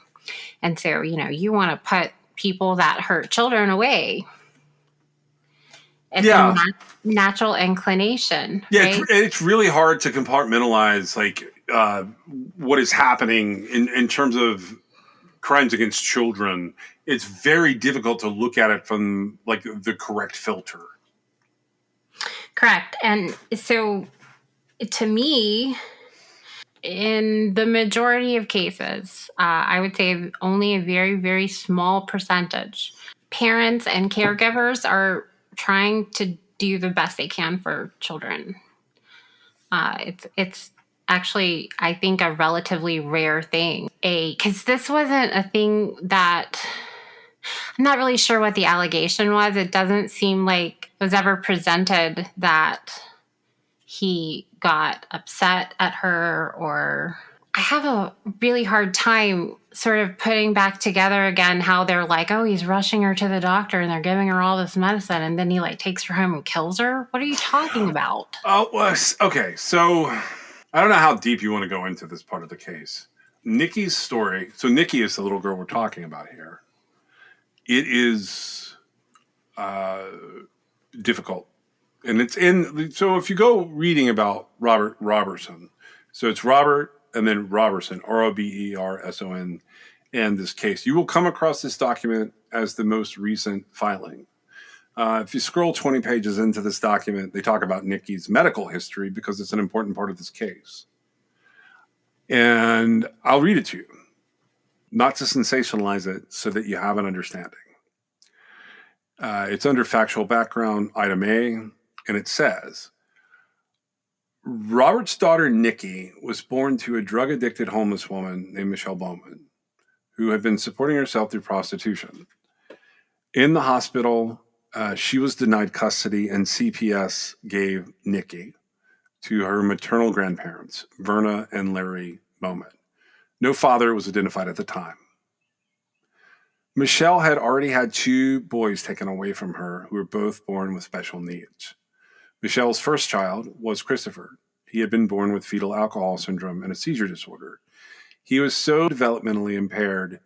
And so, you want to put people that hurt children away. It's a natural inclination. Yeah, right? it's really hard to compartmentalize what is happening in terms of crimes against children. It's very difficult to look at it from the correct filter. Correct. And so to me, in the majority of cases, I would say only a very, very small percentage, parents and caregivers are trying to do the best they can for children. It's actually, I think, a relatively rare thing. Because this wasn't a thing that, I'm not really sure what the allegation was. It doesn't seem like it was ever presented that he got upset at her, or I have a really hard time sort of putting back together again how they're like, oh, he's rushing her to the doctor and they're giving her all this medicine and then he takes her home and kills her. What are you talking about? Oh, okay. So I don't know how deep you want to go into this part of the case. Nikki's story. So Nikki is the little girl we're talking about here. It is difficult. And so if you go reading about Robert Roberson, so it's Robert and then Roberson, Roberson, and this case, you will come across this document as the most recent filing. If you scroll 20 pages into this document, they talk about Nikki's medical history because it's an important part of this case. And I'll read it to you, not to sensationalize it so that you have an understanding. It's under factual background, item A. And it says, Robert's daughter, Nikki, was born to a drug-addicted homeless woman named Michelle Bowman, who had been supporting herself through prostitution. In the hospital, she was denied custody, and CPS gave Nikki to her maternal grandparents, Verna and Larry Bowman. No father was identified at the time. Michelle had already had 2 boys taken away from her who were both born with special needs. Michelle's first child was Christopher. He had been born with fetal alcohol syndrome and a seizure disorder. He was so developmentally impaired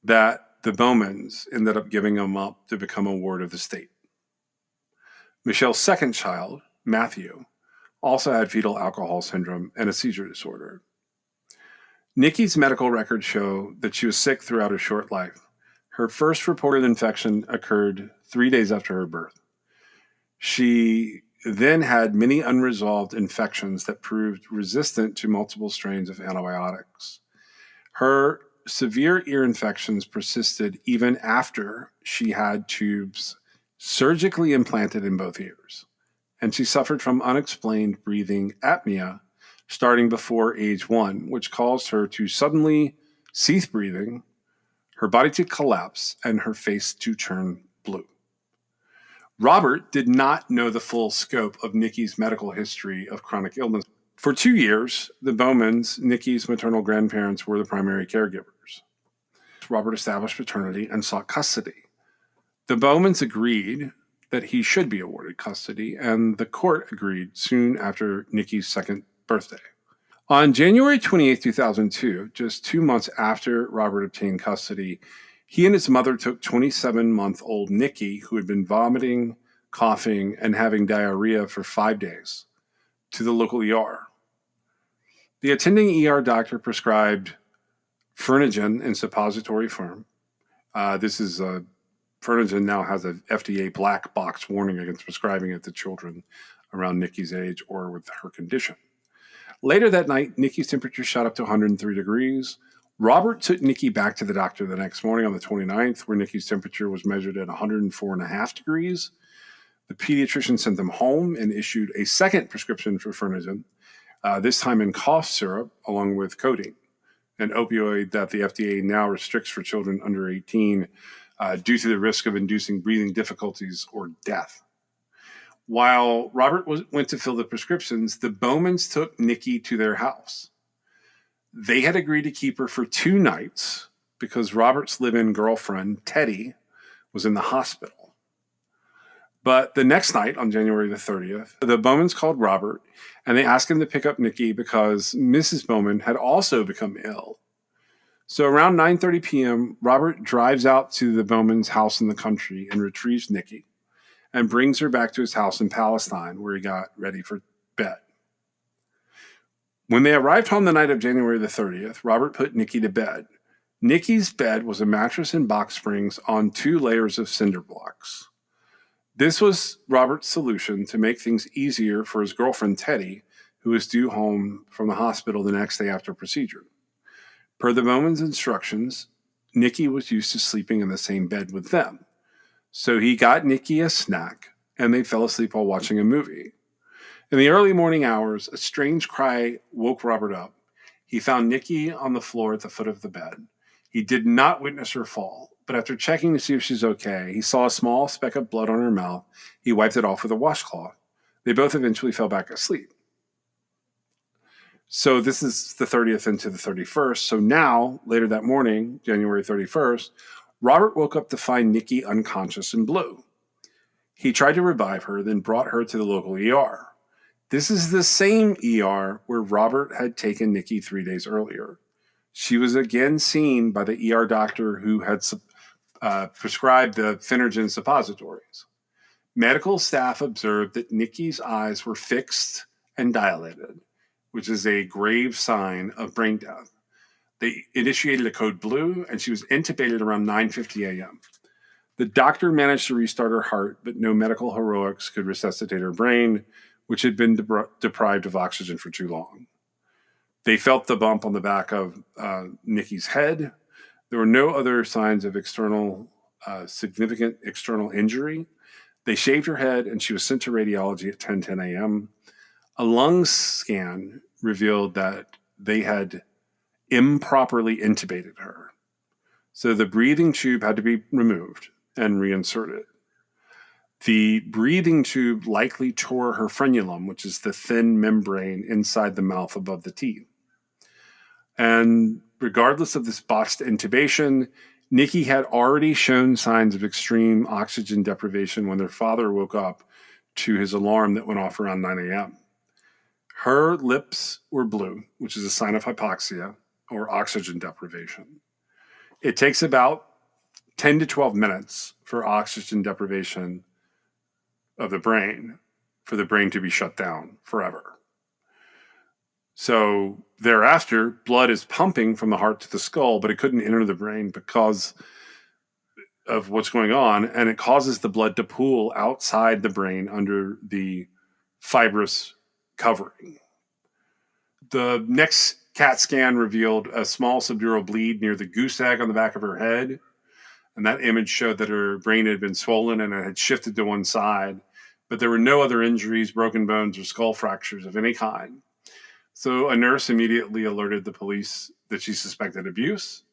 that the Bowmans ended up giving him up to become a ward of the state. Michelle's second child, Matthew, also had fetal alcohol syndrome and a seizure disorder. Nikki's medical records show that she was sick throughout her short life. Her first reported infection occurred 3 days after her birth. She then had many unresolved infections that proved resistant to multiple strains of antibiotics. Her severe ear infections persisted even after she had tubes surgically implanted in both ears, and she suffered from unexplained breathing apnea starting before age 1, which caused her to suddenly cease breathing, her body to collapse, and her face to turn blue. Robert did not know the full scope of Nikki's medical history of chronic illness. For 2 years, the Bowmans, Nikki's maternal grandparents, were the primary caregivers. Robert established paternity and sought custody. The Bowmans agreed that he should be awarded custody, and the court agreed soon after Nikki's second birthday. On January 28, 2002, just 2 months after Robert obtained custody, he and his mother took 27-month-old Nikki, who had been vomiting, coughing, and having diarrhea for 5 days, to the local ER. The attending ER doctor prescribed Phernogen in suppository form. Phernogen now has an FDA black box warning against prescribing it to children around Nikki's age or with her condition. Later that night, Nikki's temperature shot up to 103 degrees. Robert took Nikki back to the doctor the next morning on the 29th, where Nikki's temperature was measured at 104.5 degrees. The pediatrician sent them home and issued a second prescription for Phernogen, this time in cough syrup, along with codeine, an opioid that the FDA now restricts for children under 18 due to the risk of inducing breathing difficulties or death. While Robert went to fill the prescriptions, the Bowmans took Nikki to their house. They had agreed to keep her for 2 nights because Robert's live-in girlfriend, Teddy, was in the hospital. But the next night, on January the 30th, the Bowmans called Robert and they asked him to pick up Nikki because Mrs. Bowman had also become ill. So around 9:30 p.m., Robert drives out to the Bowman's house in the country and retrieves Nikki and brings her back to his house in Palestine, where he got ready for bed. When they arrived home the night of January the 30th, Robert put Nikki to bed. Nikki's bed was a mattress and box springs on 2 layers of cinder blocks. This was Robert's solution to make things easier for his girlfriend Teddy, who was due home from the hospital the next day after procedure. Per the Bowman's instructions, Nikki was used to sleeping in the same bed with them. So he got Nikki a snack, and they fell asleep while watching a movie. In the early morning hours, a strange cry woke Robert up. He found Nikki on the floor at the foot of the bed. He did not witness her fall, but after checking to see if she's okay, he saw a small speck of blood on her mouth. He wiped it off with a washcloth. They both eventually fell back asleep. So this is the 30th into the 31st. So now, later that morning, January 31st, Robert woke up to find Nikki unconscious and blue. He tried to revive her, then brought her to the local ER. This is the same ER where Robert had taken Nikki 3 days earlier. She was again seen by the ER doctor who had prescribed the Phenergen suppositories. Medical staff observed that Nikki's eyes were fixed and dilated, which is a grave sign of brain death. They initiated a code blue, and she was intubated around 9:50 a.m. The doctor managed to restart her heart, but no medical heroics could resuscitate her brain, which had been deprived of oxygen for too long. They felt the bump on the back of Nikki's head. There were no other signs of significant external injury. They shaved her head, and she was sent to radiology at 10:10 a.m. A lung scan revealed that they had improperly intubated her. So the breathing tube had to be removed and reinserted. The breathing tube likely tore her frenulum, which is the thin membrane inside the mouth above the teeth. And regardless of this botched intubation, Nikki had already shown signs of extreme oxygen deprivation when their father woke up to his alarm that went off around 9 a.m. Her lips were blue, which is a sign of hypoxia or oxygen deprivation. It takes about 10 to 12 minutes for oxygen deprivation of the brain, for the brain to be shut down forever. So thereafter, blood is pumping from the heart to the skull, but it couldn't enter the brain because of what's going on, and it causes the blood to pool outside the brain under the fibrous covering. The next CAT scan revealed a small subdural bleed near the goose egg on the back of her head, and that image showed that her brain had been swollen and it had shifted to one side, but there were no other injuries, broken bones, or skull fractures of any kind. So a nurse immediately alerted the police that she suspected abuse,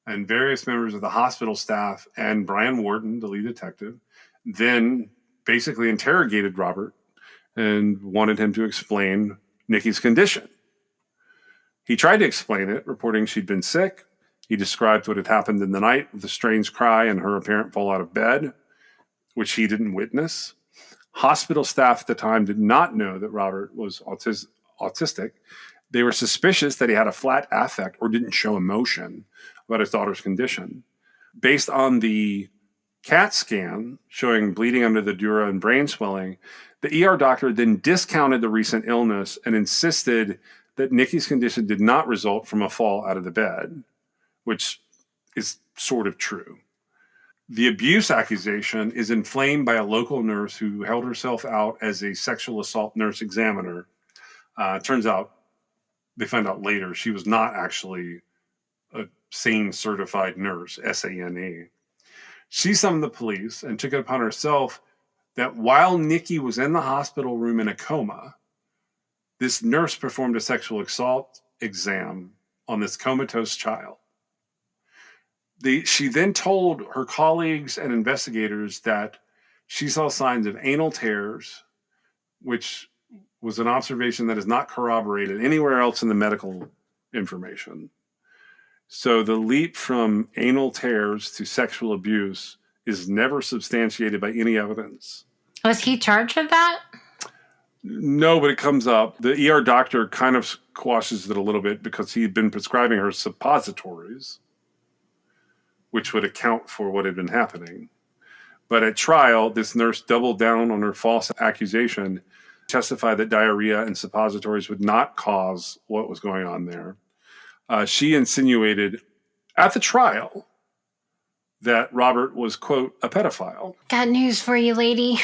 and various members of the hospital staff and Brian Wharton, the lead detective, then basically interrogated Robert and wanted him to explain Nikki's condition. He tried to explain it, reporting she'd been sick. He described what had happened in the night with a strange cry and her apparent fall out of bed, which he didn't witness. Hospital staff at the time did not know that Robert was autistic. They were suspicious that he had a flat affect or didn't show emotion about his daughter's condition. Based on the CAT scan showing bleeding under the dura and brain swelling, the ER doctor then discounted the recent illness and insisted that Nikki's condition did not result from a fall out of the bed, which is sort of true. The abuse accusation is inflamed by a local nurse who held herself out as a sexual assault nurse examiner. Turns out, they found out later, she was not actually a SANE certified nurse, SANE. She summoned the police and took it upon herself that while Nikki was in the hospital room in a coma, this nurse performed a sexual assault exam on this comatose child. She then told her colleagues and investigators that she saw signs of anal tears, which was an observation that is not corroborated anywhere else in the medical information. So the leap from anal tears to sexual abuse is never substantiated by any evidence. Was he charged with that? No, but it comes up. The ER doctor kind of quashes it a little bit because he had been prescribing her suppositories, which would account for what had been happening. But at trial, this nurse doubled down on her false accusation, testified that diarrhea and suppositories would not cause what was going on there. She insinuated at the trial that Robert was, quote, a pedophile. Got news for you, lady.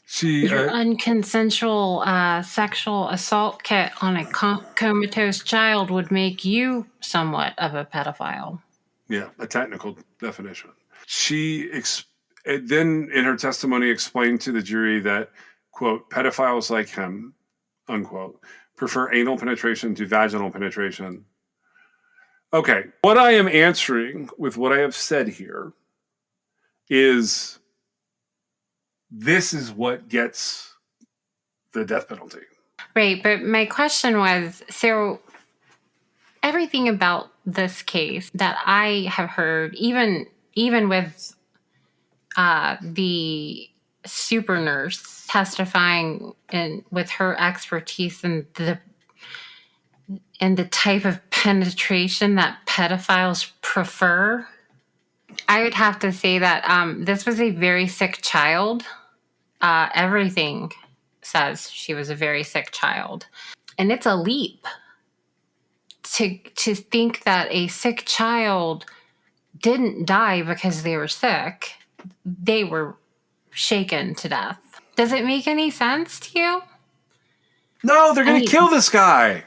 Your She unconsensual sexual assault kit on a comatose child would make you somewhat of a pedophile. Yeah, a technical definition. She then, in her testimony, explained to the jury that, quote, pedophiles like him, unquote, prefer anal penetration to vaginal penetration. Okay, what I am answering with what I have said here is this is what gets the death penalty. Right, but my question was, so everything about this case that I have heard, even with the super nurse testifying and with her expertise in the type of penetration that pedophiles prefer, I would have to say that this was a very sick child. Everything says she was a very sick child. And it's a leap to think that a sick child didn't die because they were sick. They were shaken to death. Does it make any sense to you? No, they're going to kill this guy.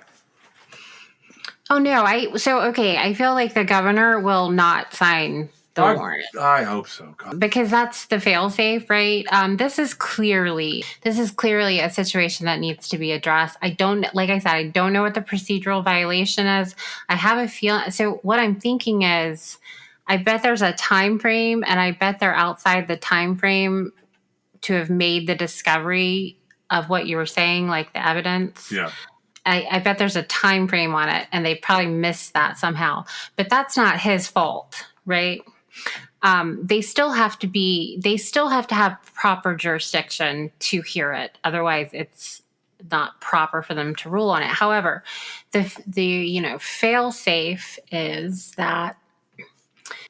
Oh, no. I feel like the governor will not sign the warrant. I hope so. God. Because that's the fail-safe, right? This is clearly a situation that needs to be addressed. I don't know what the procedural violation is. I have a feeling. So what I'm thinking is, I bet there's a time frame, and I bet they're outside the time frame to have made the discovery of what you were saying, like the evidence. Yeah. I bet there's a time frame on it, and they probably missed that somehow. But that's not his fault, right? They still have to have proper jurisdiction to hear it. Otherwise, it's not proper for them to rule on it. However, the fail safe is that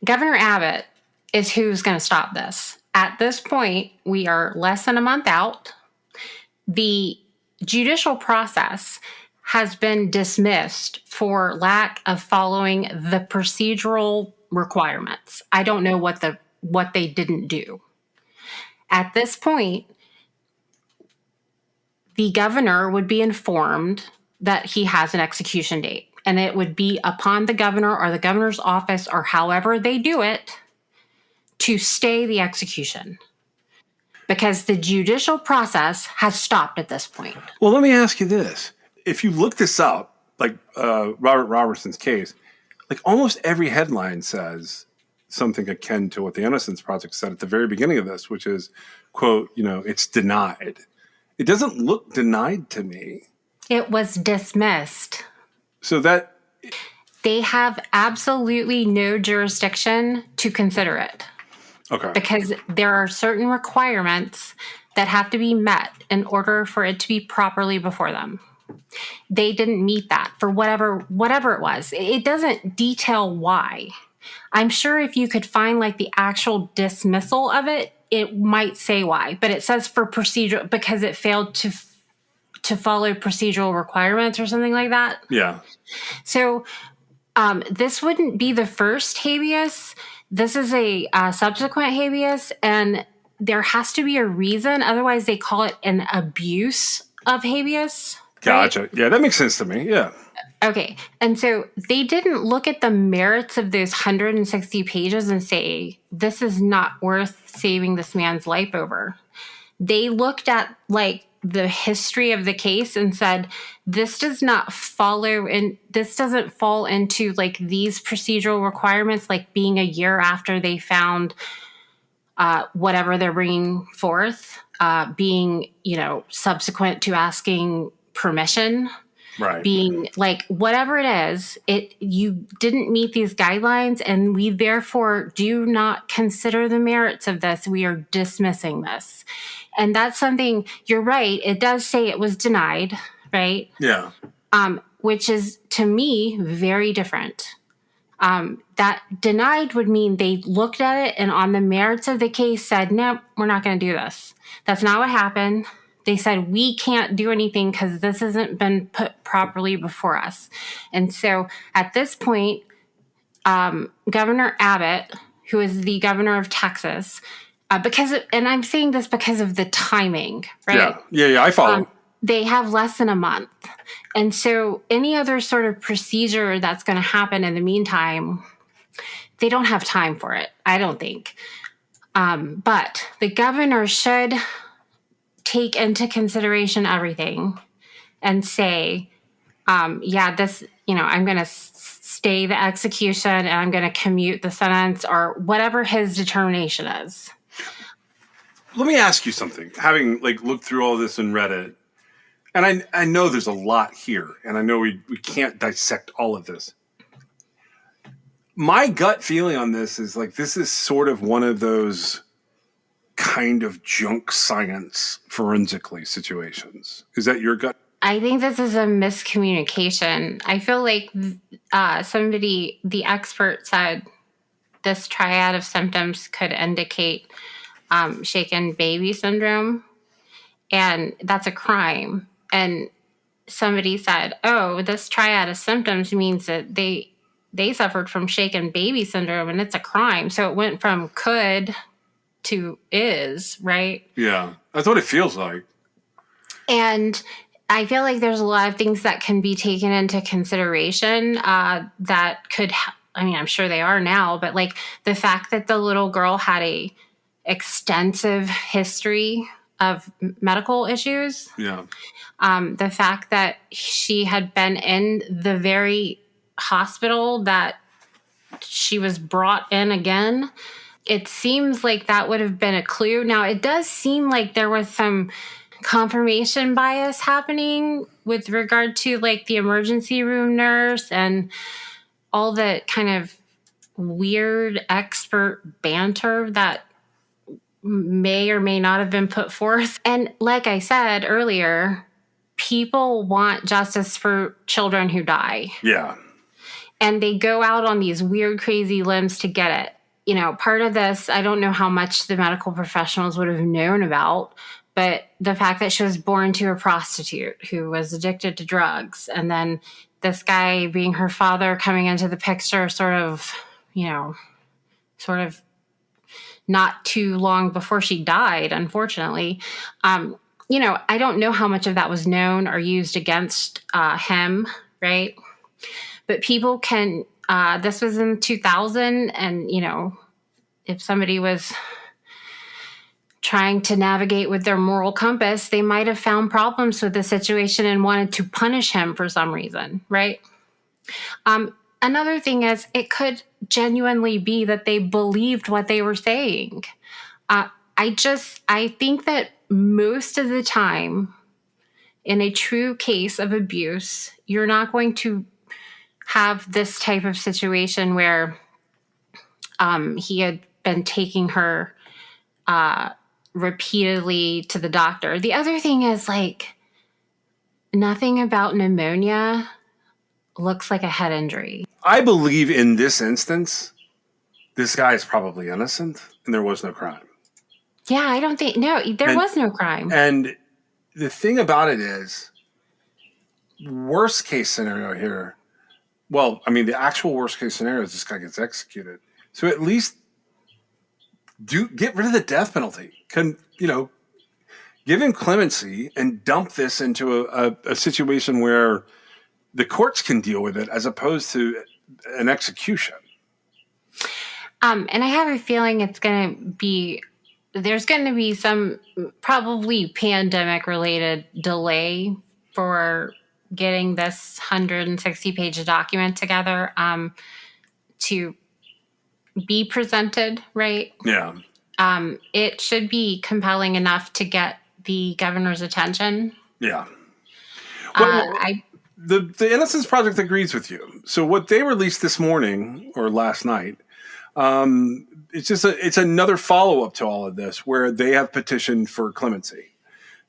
Governor Abbott is who's going to stop this. At this point, we are less than a month out. The judicial process has been dismissed for lack of following the procedural requirements. I don't know what they didn't do. At this point, the governor would be informed that he has an execution date, and it would be upon the governor or the governor's office or however they do it to stay the execution, because the judicial process has stopped at this point. Well, let me ask you this. If you look this up, like Robert Robertson's case, like almost every headline says something akin to what the Innocence Project said at the very beginning of this, which is, quote, it's denied. It doesn't look denied to me. It was dismissed. So that... They have absolutely no jurisdiction to consider it. Okay. Because there are certain requirements that have to be met in order for it to be properly before them. They didn't meet that for whatever it was. It doesn't detail why. I'm sure if you could find like the actual dismissal of it, it might say why. But it says for procedural, because it failed to follow procedural requirements or something like that. Yeah. So this wouldn't be the first habeas. This is a subsequent habeas, and there has to be a reason. Otherwise, they call it an abuse of habeas. Gotcha. Right? Yeah, that makes sense to me. Yeah. Okay. And so they didn't look at the merits of those 160 pages and say, this is not worth saving this man's life over. They looked at like the history of the case and said, this doesn't fall into like these procedural requirements, like being a year after they found whatever they're bringing forth, being, subsequent to asking permission, right? Being like whatever it is, you didn't meet these guidelines, and we therefore do not consider the merits of this. We are dismissing this, and that's something. You're right. It does say it was denied, right? Yeah. which is to me very different. That denied would mean they looked at it and on the merits of the case said, no, we're not going to do this. That's not what happened. They said, we can't do anything because this hasn't been put properly before us. And so at this point, Governor Abbott, who is the governor of Texas, and I'm saying this because of the timing, right? Yeah, I follow. They have less than a month. And so any other sort of procedure that's going to happen in the meantime, they don't have time for it, I don't think. But the governor should take into consideration everything and say, I'm going to stay the execution and I'm going to commute the sentence or whatever his determination is. Let me ask you something. Having looked through all this and read it, and I know there's a lot here, and I know we can't dissect all of this. My gut feeling on this is this is sort of one of those kind of junk science forensically situations. Is that your gut? I think this is a miscommunication. I feel like the expert said this triad of symptoms could indicate shaken baby syndrome, and that's a crime. And somebody said, oh, this triad of symptoms means that they suffered from shaken baby syndrome and it's a crime. So it went from could to is, right? Yeah, that's what it feels like. And I feel like there's a lot of things that can be taken into consideration that could, I'm sure they are now, but the fact that the little girl had a extensive history of medical issues. Yeah. The fact that she had been in the very hospital that she was brought in again. It seems like that would have been a clue. Now, it does seem like there was some confirmation bias happening with regard to the emergency room nurse and all the kind of weird expert banter that may or may not have been put forth. And like I said earlier, people want justice for children who die. Yeah. And they go out on these weird, crazy limbs to get it. Part of this, I don't know how much the medical professionals would have known about, but the fact that she was born to a prostitute who was addicted to drugs, and then this guy being her father coming into the picture sort of not too long before she died, unfortunately. I don't know how much of that was known or used against him, right? But people can, this was in 2000, and, if somebody was trying to navigate with their moral compass, they might have found problems with the situation and wanted to punish him for some reason, right? Another thing is, it could genuinely be that they believed what they were saying. I think that most of the time, in a true case of abuse, you're not going to have this type of situation where he had been taking her repeatedly to the doctor. The other thing is nothing about pneumonia looks like a head injury. I believe in this instance, this guy is probably innocent and there was no crime. Yeah, I don't think, there was no crime. And the thing about it is, worst case scenario here, the actual worst case scenario is this guy gets executed. So at least get rid of the death penalty. Give him clemency and dump this into a situation where the courts can deal with it as opposed to an execution. And I have a feeling there's going to be some probably pandemic related delay for getting this 160-page document together to be presented, right? Yeah. It should be compelling enough to get the governor's attention. Yeah. The Innocence Project agrees with you. So what they released this morning or last night, it's another follow-up to all of this where they have petitioned for clemency.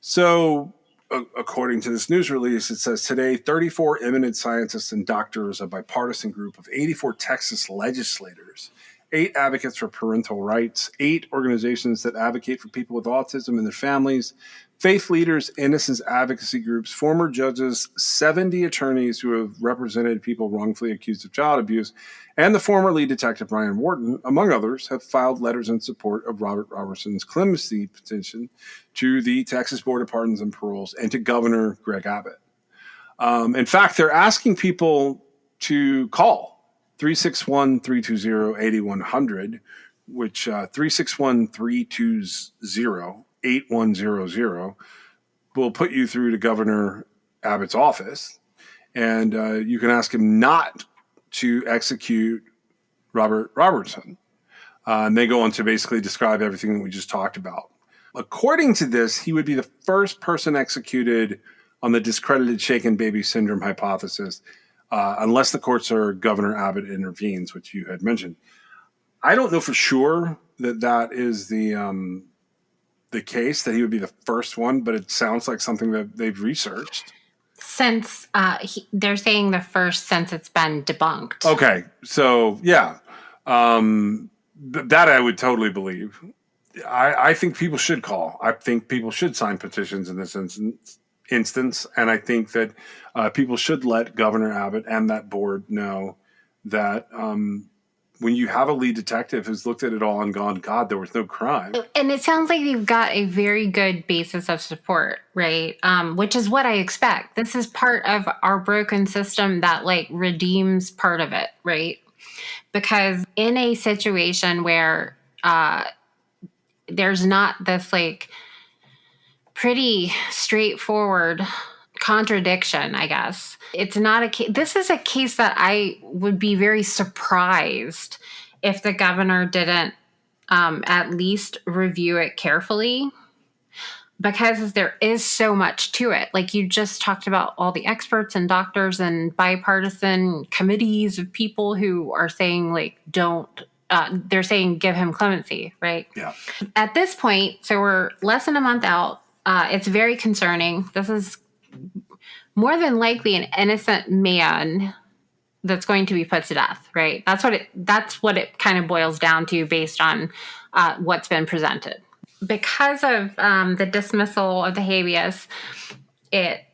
So according to this news release, it says today 34 eminent scientists and doctors, a bipartisan group of 84 Texas legislators, 8 advocates for parental rights, 8 organizations that advocate for people with autism and their families, faith leaders, innocence advocacy groups, former judges, 70 attorneys who have represented people wrongfully accused of child abuse, and the former lead detective Brian Wharton, among others, have filed letters in support of Robert Robertson's clemency petition to the Texas Board of Pardons and Paroles and to Governor Greg Abbott. In fact, they're asking people to call 361-320-8100, which 361-320-8100 will put you through to Governor Abbott's office, and you can ask him not to execute Robert Robertson. And they go on to basically describe everything that we just talked about. According to this, he would be the first person executed on the discredited shaken baby syndrome hypothesis, unless the courts or Governor Abbott intervenes, which you had mentioned. I don't know for sure that is the case, that he would be the first one, but it sounds like something that they've researched. Since they're saying the first since it's been debunked. Okay, so yeah, that I would totally believe. I think people should call. I think people should sign petitions in this instance, and I think that people should let Governor Abbott and that board know that when you have a lead detective who's looked at it all and gone, God, there was no crime. And it sounds like you've got a very good basis of support, right? Which is what I expect. This is part of our broken system that redeems part of it, right? Because in a situation where there's not this pretty straightforward contradiction, I guess. It's not a case. This is a case that I would be very surprised if the governor didn't at least review it carefully, because there is so much to it. Like you just talked about all the experts and doctors and bipartisan committees of people who are saying they're saying give him clemency, right? Yeah. At this point, so we're less than a month out. It's very concerning. This is more than likely an innocent man that's going to be put to death, right? That's what it kind of boils down to based on what's been presented. Because of the dismissal of the habeas, it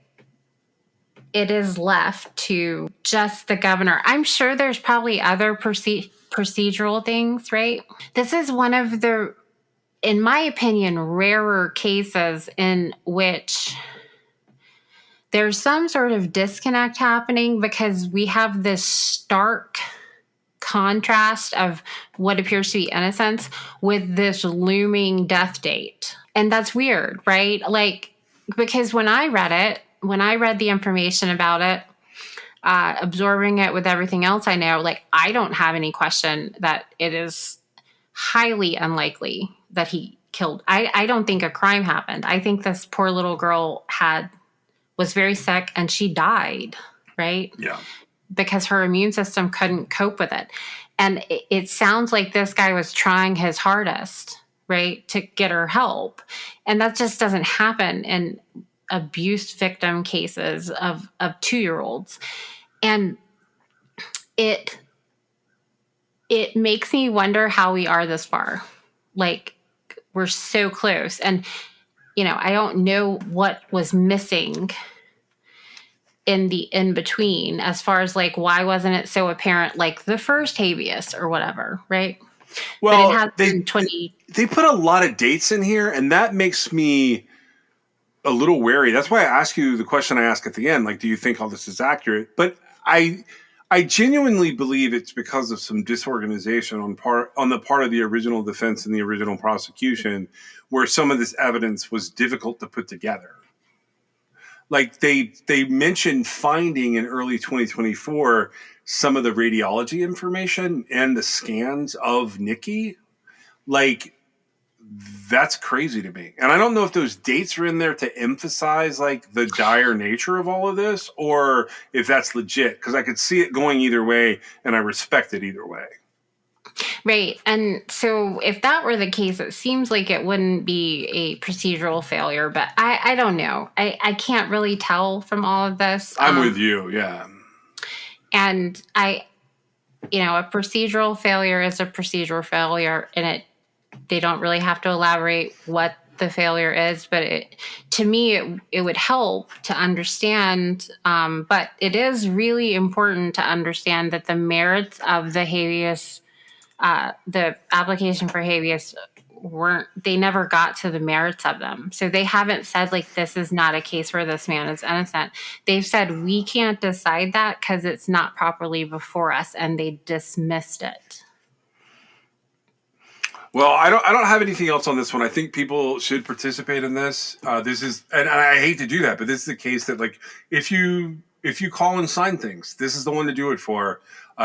is left to just the governor. I'm sure there's probably other procedural things, right? This is one of the, in my opinion, rarer cases in which there's some sort of disconnect happening, because we have this stark contrast of what appears to be innocence with this looming death date. And that's weird, right? Because when I read the information about it, absorbing it with everything else I know, I don't have any question that it is highly unlikely that he killed. I don't think a crime happened. I think this poor little girl was very sick and she died, right? Yeah. Because her immune system couldn't cope with it. And it sounds like this guy was trying his hardest, right, to get her help. And that just doesn't happen in abuse victim cases of 2-year-olds. And it makes me wonder how we are this far. We're so close. And, I don't know what was missing in the in-between as far as why wasn't it so apparent the first habeas or whatever, right? Well, but it has been 20. They put a lot of dates in here, and that makes me a little wary. That's why I ask you the question I ask at the end, do you think all this is accurate? But I genuinely believe it's because of some disorganization on the part of the original defense and the original prosecution, where some of this evidence was difficult to put together. They mentioned finding in early 2024 some of the radiology information and the scans of Nikki. That's crazy to me. And I don't know if those dates are in there to emphasize the dire nature of all of this, or if that's legit, because I could see it going either way and I respect it either way. Right. And so if that were the case, it seems like it wouldn't be a procedural failure, but I don't know. I can't really tell from all of this. I'm with you. Yeah. And a procedural failure is a procedural failure, and they don't really have to elaborate what the failure is, but to me, it would help to understand. But it is really important to understand that the merits of the habeas, the application for habeas, they never got to the merits of them. So they haven't said, like, this is not a case where this man is innocent. They've said, we can't decide that because it's not properly before us, and they dismissed it. Well, I don't have anything else on this one. I think people should participate in this. This is, and I hate to do that, but this is a case that, like, if you call and sign things, this is the one to do it for.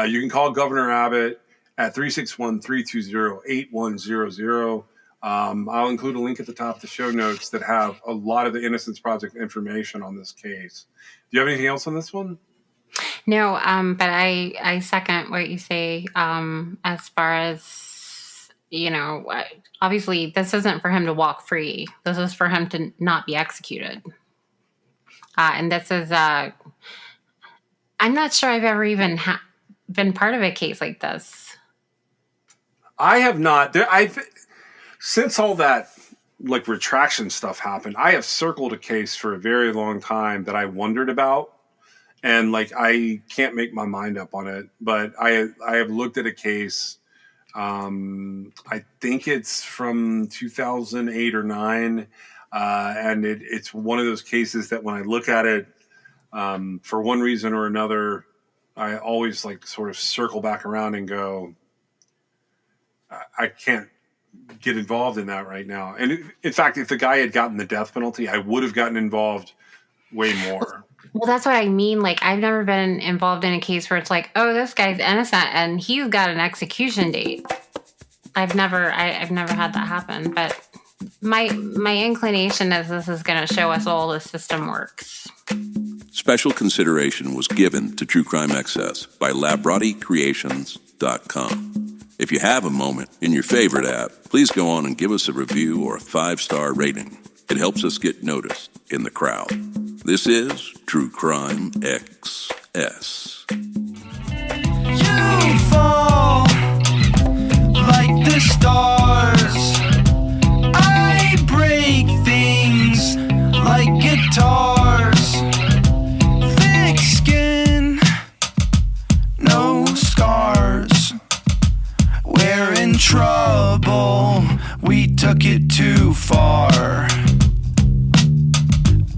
You can call Governor Abbott at 361-320-8100. I'll include a link at the top of the show notes that have a lot of the Innocence Project information on this case. Do you have anything else on this one? No, but I second what you say as far as, obviously this isn't for him to walk free. This is for him to not be executed. And this is, I'm not sure I've ever even been part of a case like this. I have not. Since all that, like, retraction stuff happened, I have circled a case for a very long time that I wondered about. And, like, I can't make my mind up on it, but I have looked at a case. I think it's from 2008 or 9. And it's one of those cases that when I look at it, for one reason or another, I always, like, sort of circle back around and go, I can't get involved in that right now. And in fact, if the guy had gotten the death penalty, I would have gotten involved way more. Well, that's what I mean. Like, I've never been involved in a case where it's like, oh, this guy's innocent and he's got an execution date. I've never had that happen. But my inclination is this is going to show us all the system works. Special consideration was given to True Crime Excess by LabRottiCreations.com. If you have a moment in your favorite app, please go on and give us a review or a 5-star rating. It helps us get noticed in the crowd. This is True Crime XS. You fall like the stars. I break things like guitars. Thick skin, no scars. We're in trouble, we took it too far.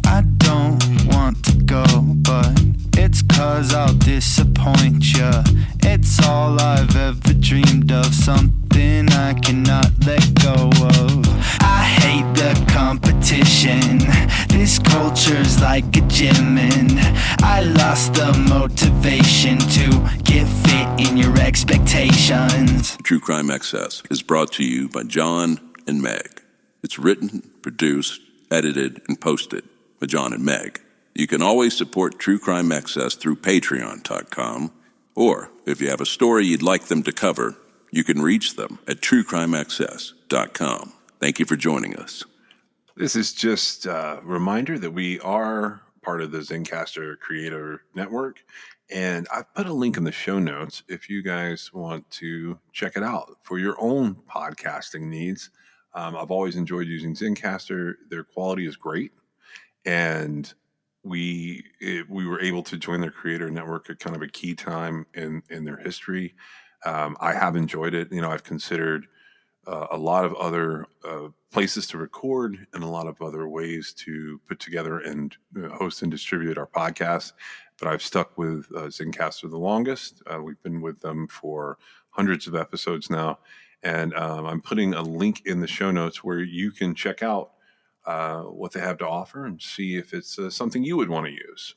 I don't want to go, but it's 'cause I'll disappoint ya. It's all I've ever dreamed of, something I cannot let go of. I hate the competition, this culture's like a gym, and I lost the motivation to get fit in your expectations. True Crime Excess is brought to you by John and Meg. It's written, produced, edited, and posted by John and Meg. You can always support True Crime Excess through Patreon.com, or if you have a story you'd like them to cover, you can reach them at TrueCrimeAccess.com. Thank you for joining us. This is just a reminder that we are part of the Zencastr Creator Network, and I've put a link in the show notes if you guys want to check it out for your own podcasting needs. I've always enjoyed using Zencastr. Their quality is great, and we were able to join their creator network at kind of a key time in their history. I have enjoyed it. I've considered a lot of other places to record and a lot of other ways to put together and host and distribute our podcast. But I've stuck with Zencastr the longest. We've been with them for hundreds of episodes now. And I'm putting a link in the show notes where you can check out what they have to offer and see if it's something you would want to use.